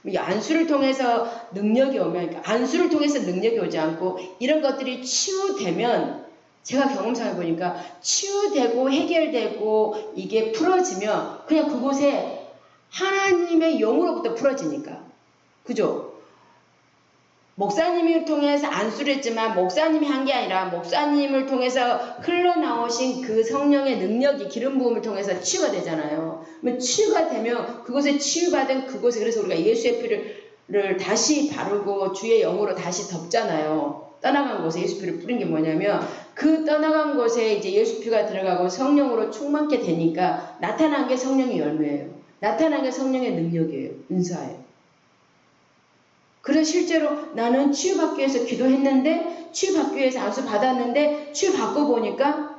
이 안수를 통해서 능력이 오면 그러니까 안수를 통해서 능력이 오지 않고 이런 것들이 치유되면 제가 경험상에 보니까 치유되고 해결되고 이게 풀어지면 그냥 그곳에 하나님의 영으로부터 풀어지니까. 그죠? 목사님을 통해서 안수를 했지만 목사님이 한 게 아니라 목사님을 통해서 흘러나오신 그 성령의 능력이 기름 부음을 통해서 치유가 되잖아요. 그러면 치유가 되면 그곳에 치유받은 그곳에 그래서 우리가 예수의 피를 다시 바르고 주의 영으로 다시 덮잖아요. 떠나간 곳에 예수 피를 뿌린 게 뭐냐면 그 떠나간 곳에 이제 예수 피가 들어가고 성령으로 충만케 되니까 나타난 게 성령의 열매예요. 나타난 게 성령의 능력이에요. 은사예요. 그래서 실제로 나는 치유받기 위해서 기도했는데 치유받기 위해서 안수 받았는데 치유받고 보니까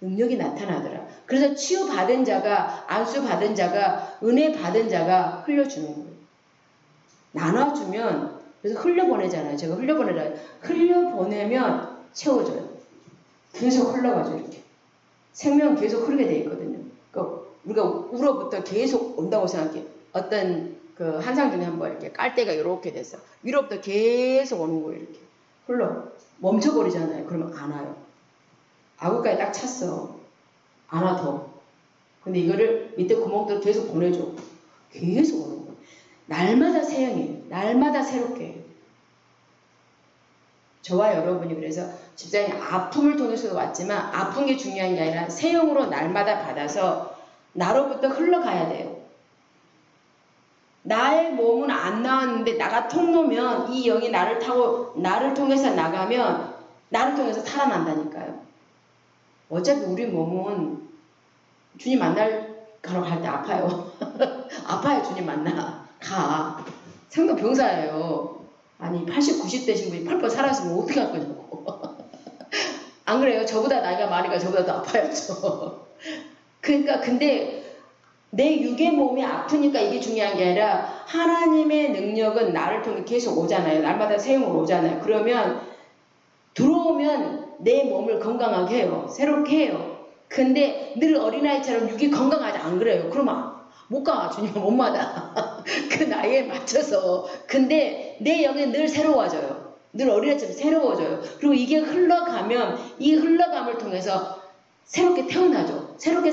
능력이 나타나더라. 그래서 치유받은 자가 안수 받은 자가 은혜 받은 자가 흘려주는 거예요. 나눠주면 그래서 흘려보내잖아요. 제가 흘려보내면 채워져요. 계속 흘러가죠. 이렇게 생명 계속 흐르게 돼 있거든요. 그러니까 우리가 우로부터 계속 온다고 생각해요. 어떤 그 한상중에 한번 이렇게 깔대가 이렇게 됐어. 위로부터 계속 오는 거예요. 이렇게 흘러 멈춰버리잖아요. 그러면 안 와요. 아구까지 딱 찼어. 안 와 더. 근데 이거를 밑에 구멍도 계속 보내줘. 계속 오는 거예요. 날마다 새형이에요. 날마다 새롭게 해요. 저와 여러분이 그래서 집사님 아픔을 통해서도 왔지만 아픈 게 중요한 게 아니라 새형으로 날마다 받아서 나로부터 흘러가야 돼요. 나의 몸은 안 나왔는데 나가 통로면 이 영이 나를 통해서 나가면 나를 통해서 살아난다니까요. 어차피 우리 몸은 주님 만날 가러 갈 때 아파요. 아파요. 주님 만나. 가. 생각 병사예요. 아니 80, 90 되신 분이 펄펄 살았으면 어떻게 할 거냐고. 안 그래요? 저보다 나이가 많으니까 저보다 더 아파야죠. 그러니까 근데 내 육의 몸이 아프니까 이게 중요한 게 아니라 하나님의 능력은 나를 통해 계속 오잖아요. 날마다 새용으로 오잖아요. 그러면 들어오면 내 몸을 건강하게 해요. 새롭게 해요. 근데 늘 어린아이처럼 육이 건강하지 안 그래요. 그러면 못 가. 주님 몸마다. 그 나이에 맞춰서. 근데 내 영은 늘 새로워져요. 늘 어린아이처럼 새로워져요. 그리고 이게 흘러가면 이 흘러감을 통해서 새롭게 태어나죠. 새롭게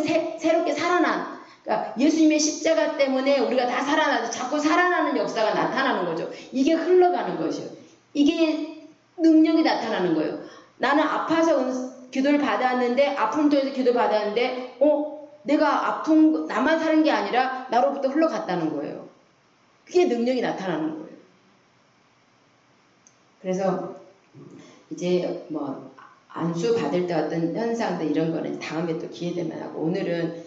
살아난 그러니까 예수님의 십자가 때문에 우리가 다 살아나서 자꾸 살아나는 역사가 나타나는 거죠. 이게 흘러가는 것이요. 이게 능력이 나타나는 거예요. 나는 아파서 기도를 받았는데 아픔을 통해서 기도를 받았는데 내가 아픈 나만 사는 게 아니라 나로부터 흘러갔다는 거예요. 그게 능력이 나타나는 거예요. 그래서 이제 안수 받을 때 어떤 현상들 이런 거는 다음에 또 기회 되면 하고 오늘은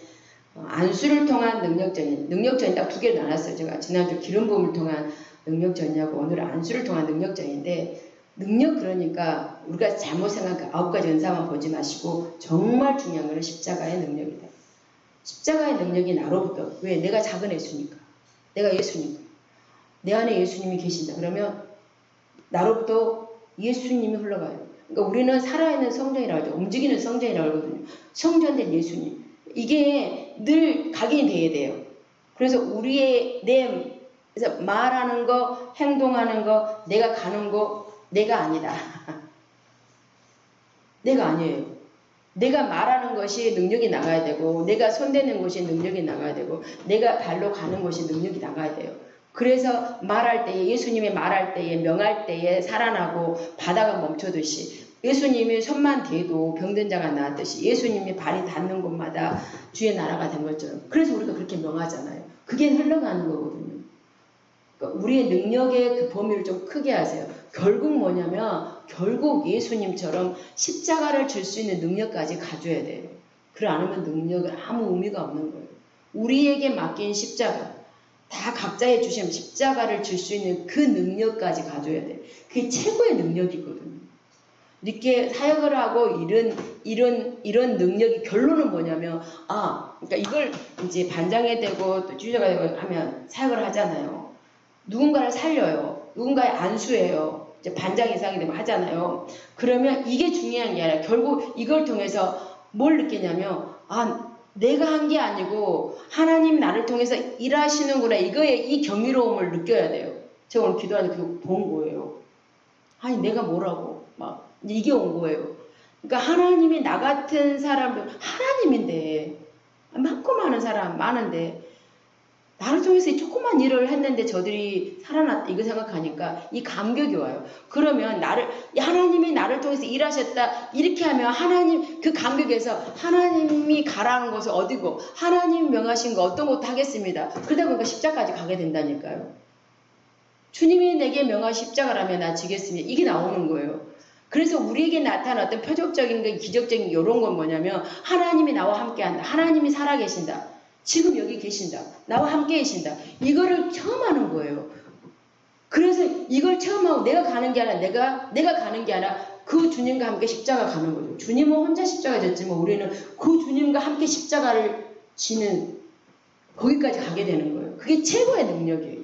안수를 통한 능력적인 딱 두 개를 나눴어요. 제가 지난주 기름 부음을 통한 능력전이냐고 오늘은 안수를 통한 능력전인데 능력 그러니까 우리가 잘못 생각해 9가지 은사만 보지 마시고 정말 중요한 것은 십자가의 능력이다. 십자가의 능력이 나로부터 왜? 내가 작은 예수니까. 내가 예수니까. 내 안에 예수님이 계신다. 그러면 나로부터 예수님이 흘러가요. 그러니까 우리는 살아있는 성전이라고 하죠. 움직이는 성전이라고 하거든요. 성전된 예수님. 이게 늘 각인이 돼야 돼요. 그래서 그래서 말하는 거, 행동하는 거, 내가 가는 거, 내가 아니다. 내가 아니에요. 내가 말하는 것이 능력이 나가야 되고, 내가 손대는 것이 능력이 나가야 되고, 내가 발로 가는 것이 능력이 나가야 돼요. 그래서 말할 때에, 예수님이 말할 때에, 명할 때에 살아나고 바다가 멈춰듯이, 예수님이 손만 대도 병든 자가 나았듯이, 예수님이 발이 닿는 곳마다 주의 나라가 된 것처럼. 그래서 우리가 그렇게 명하잖아요. 그게 흘러가는 거거든요. 그러니까 우리의 능력의 그 범위를 좀 크게 하세요. 결국 뭐냐면 결국 예수님처럼 십자가를 질 수 있는 능력까지 가져야 돼요. 그래 안 하면 능력은 아무 의미가 없는 거예요. 우리에게 맡긴 십자가 다 각자의 주신 십자가를 질 수 있는 그 능력까지 가져야 돼요. 그게 최고의 능력이거든요. 이렇게 사역을 하고 이런 능력이 결론은 뭐냐면 그러니까 이걸 이제 반장이 되고 또 주자가 되고 하면 사역을 하잖아요. 누군가를 살려요. 누군가의 안수해요. 이제 반장 이상이 되면 하잖아요. 그러면 이게 중요한 게 아니라 결국 이걸 통해서 뭘 느끼냐면 내가 한 게 아니고 하나님 나를 통해서 일하시는구나. 이 경이로움을 느껴야 돼요. 제가 오늘 기도하는데 그거 본 거예요. 아니 내가 뭐라고 막 이게 온 거예요. 그러니까 하나님이 나 같은 사람들 하나님인데 많고 많은 사람 많은데 나를 통해서 조그만 일을 했는데 저들이 살아났다 이거 생각하니까 이 감격이 와요. 그러면 하나님이 나를 통해서 일하셨다 이렇게 하면 하나님 그 감격에서 하나님이 가라는 것은 어디고 하나님이 명하신 거 어떤 것도 하겠습니다. 그러다 보니까 십자가까지 가게 된다니까요. 주님이 내게 명하신 십자가라면 나 지겠습니다. 이게 나오는 거예요. 그래서 우리에게 나타난 어떤 표적적인 거, 기적적인 이런 건 뭐냐면 하나님이 나와 함께한다. 하나님이 살아계신다. 지금 여기 계신다. 나와 함께 계신다. 이거를 체험하는 거예요. 그래서 이걸 체험하고 내가 가는 게 아니라 내가 가는 게 아니라 그 주님과 함께 십자가 가는 거죠. 주님은 혼자 십자가 졌지만 우리는 그 주님과 함께 십자가를 지는 거기까지 가게 되는 거예요. 그게 최고의 능력이에요.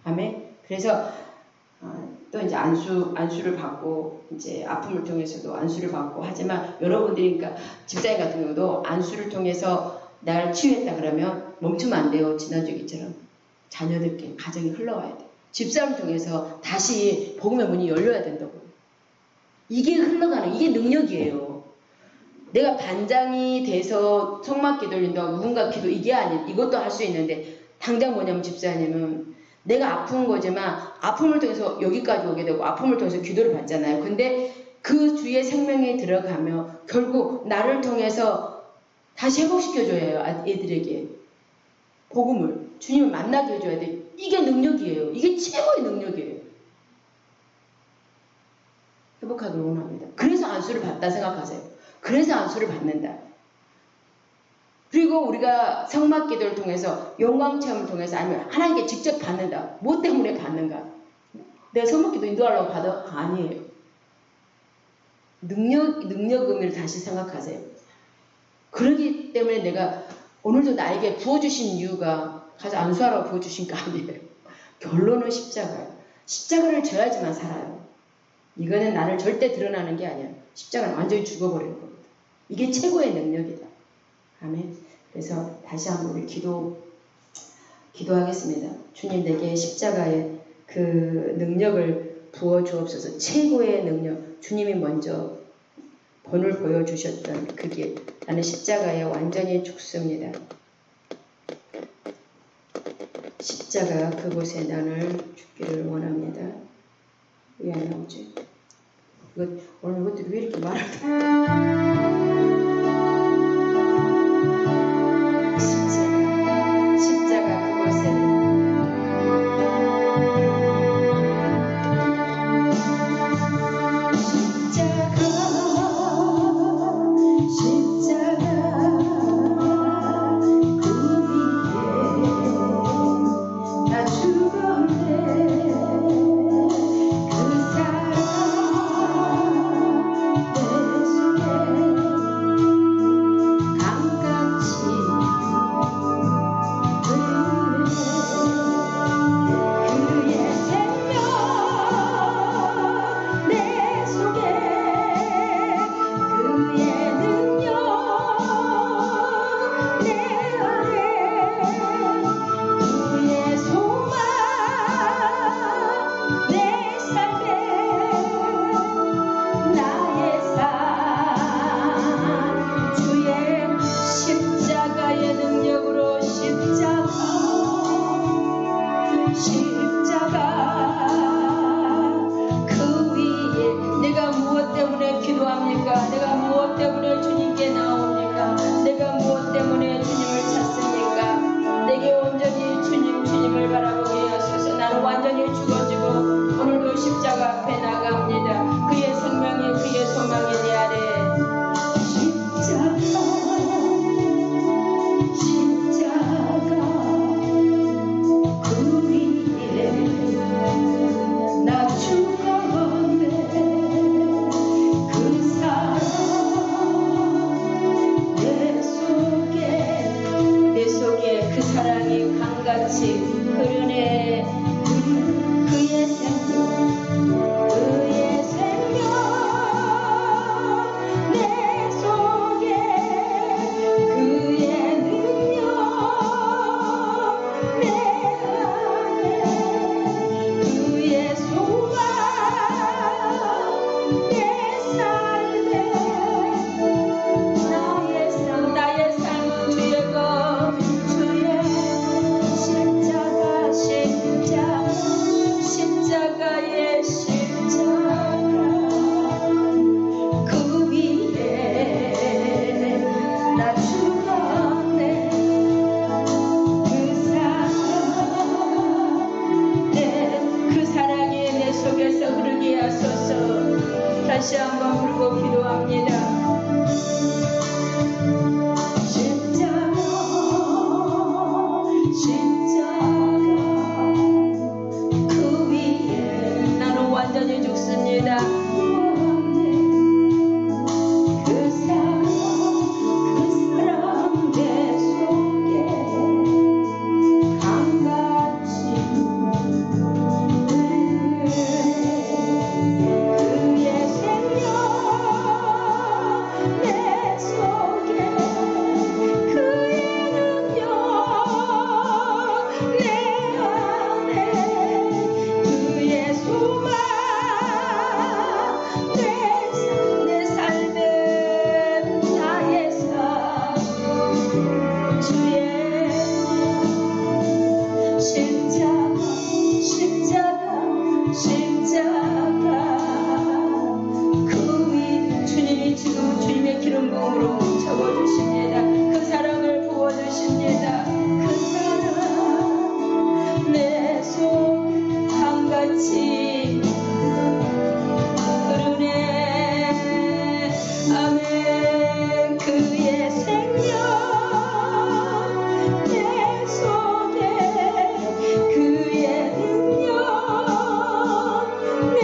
아멘. 그래서 또 이제 안수를 받고 이제 아픔을 통해서도 안수를 받고 하지만 여러분들이 그러니까 집사님 같은 경우도 안수를 통해서 날 치유했다 그러면 멈추면 안 돼요. 지난주 얘기처럼 자녀들께 가정이 흘러와야 돼요. 집사람을 통해서 다시 복음의 문이 열려야 된다고요. 이게 흘러가는 이게 능력이에요. 내가 반장이 돼서 성막 기도 올린다고 누군가 기도 이게 아니에요. 이것도 할 수 있는데 당장 뭐냐면 집사님은 내가 아픈 거지만 아픔을 통해서 여기까지 오게 되고 아픔을 통해서 기도를 받잖아요. 근데 그 주의 생명에 들어가면 결국 나를 통해서 다시 회복시켜줘야 해요. 애들에게 복음을 주님을 만나게 해줘야 돼. 이게 능력이에요. 이게 최고의 능력이에요. 회복하기를 원합니다. 그래서 안수를 받다 생각하세요. 그래서 안수를 받는다. 그리고 우리가 성막 기도를 통해서 영광 체험을 통해서 아니면 하나님께 직접 받는다. 뭐 때문에 받는가? 내가 성막 기도 인도하려고 받아? 아니에요. 능력 의미를 다시 생각하세요. 그러기 때문에 내가 오늘도 나에게 부어주신 이유가 가서 안수하라고 부어주신 거 아니에요. 결론은 십자가예요. 십자가를 져야지만 살아요. 이거는 나를 절대 드러나는 게 아니야. 십자가는 완전히 죽어버리는 겁니다. 이게 최고의 능력이다. 아멘. 그래서 다시 한번 우리 기도하겠습니다. 주님 내게 십자가의 그 능력을 부어주옵소서. 최고의 능력. 주님이 먼저 본을 보여주셨던 그게 나는 십자가에 완전히 죽습니다. 십자가 그곳에 나를 죽기를 원합니다. 왜 안 나오지? 오늘 이것들이 왜 이렇게 말할까? 십자가 그곳에 그 위에 나 죽었네. 다시 한번 부르고 기도합니다. 십자가 그 위에 나는 완전히 죽습니다. 그 사랑 내 속에 강같이 그의 생명 내 속에 그의 능력 내 안에 그의 소망 내 삶은 나의 삶 주의 십자가 그 위 주님이 지금 주님의 기름 부음으로 접어주십니다. 그 사랑을 부어주십니다. 그 사랑 내 속 강같이 흐르네. 아멘. 그의 생명 내 속에 그의 능력 내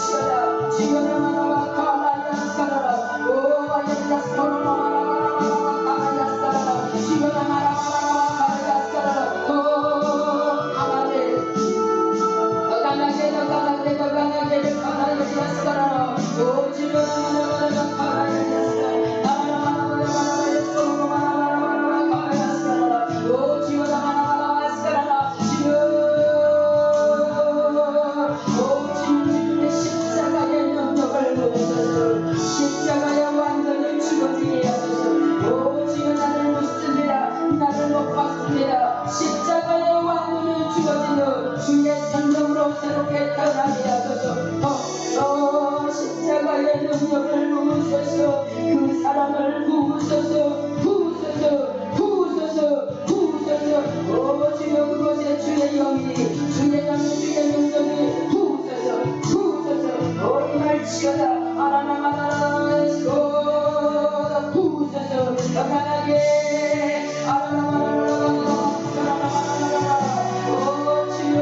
치어다 주여라 마라바 가라야 사라라 오 아야야 사라라 가라야 사라라 주여라 마라바 가라야 사라라 오 강하게 더 강하게 더 강하게 더 강하게 더 가라야 사라라 오 주여라 마라바 가라야 사라라 마라바라바라바라바라 소로마라바라바라 가라야 사라라 오 주여라 마라바라 사라라 주여 십자가의 능력을 보소서 십자가의 완전히 죽어지게 하소서 오 주여 나를 묻습니다 나를 못 박습니다 십자가의 완전히 죽어지는 주의 생명으로 새롭게 태어나게 하소서 십자가의 능력을 부으소서 그 사랑을 부으소서 오 주여 그곳에 주의 영이 주의 능력이 부으소서 오리말 치어다 아라나마라라에서 부으소서 더 강하게 아라나마라라라라라라라라라 오 주여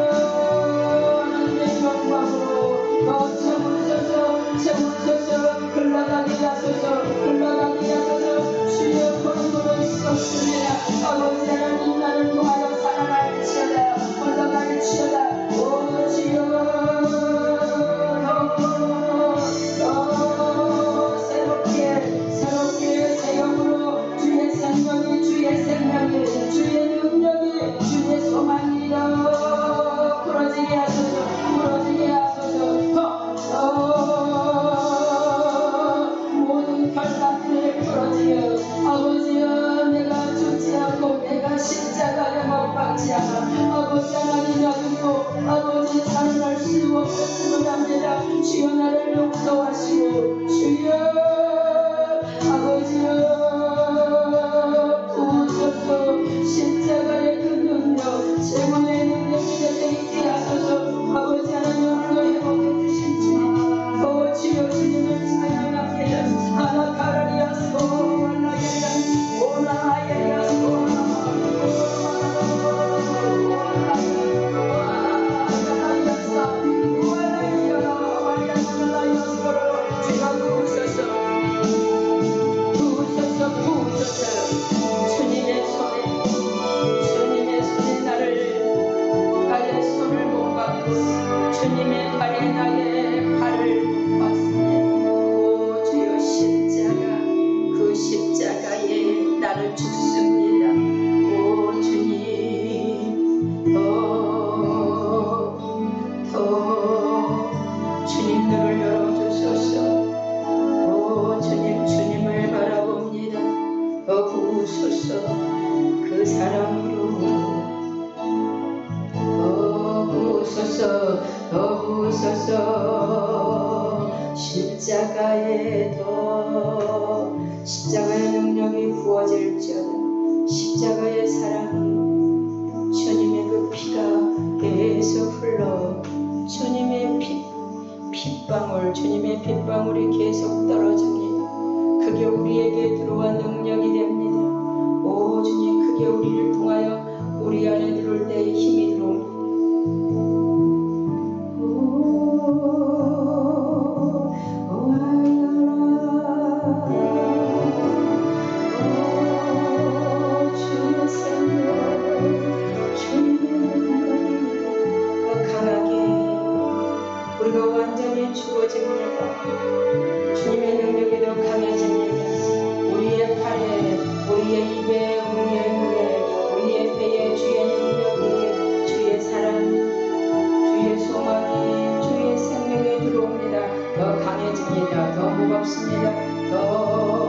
하나님의 영광으로 더 채우소서 흘러가게 하소서 주여 거룩으로 있었습니다 아버지 하나님 나를 통하여 살아날 치어다 흘러갈 치어다 오 주여 새롭게 새 영으로 주의 생명이 주의 능력이 주의 소망이 더 부러지게 하소서 모든 결단들을 부러지며 아버지여 내가 죽지 않고 내가 십자가에 못 박지 않아 아버지 하나님 놔두고 아버지 살아날 수 없었음을 압니다 주여 나를 용서하시고 주여 아버지여 부으소서 십자가의 그 능력 제물의 능력이 내게 있게 하소서 아버지 하나님 오늘도 회복해 주신 주님 오 주여 주님을 찬양합니다 아나카라리아 소라나야야 오나야야 주님의 손에 나의 손을 못 받고 주님의 발에 나의 발을 박습니다 오 주여 그 십자가에 나를 죽습니다 오 주님 더 주님 눈을 열어주소서 오 주님을 바라봅니다 더 부으소서 그 사랑으로 더 부으소서 십자가의 능력이 부어질지어다 십자가의 사랑 주님의 그 피가 계속 흘러 주님의 핏방울이 계속 떨어집니다 그게 우리에게 들어와 능력이 됩니다 오 주님 그게 우리를 통하여 우리 안에 들어올 때 힘이 들어옵니다 우리가 완전히 죽어집니다. 주님의 능력이 더 강해집니다. 우리의 팔에, 우리의 입에, 우리의 눈에, 우리의 배에 주의 능력이, 주의 사랑, 주의 소망이, 주의 생명이 들어옵니다. 더 강해집니다. 더 무겁습니다. 더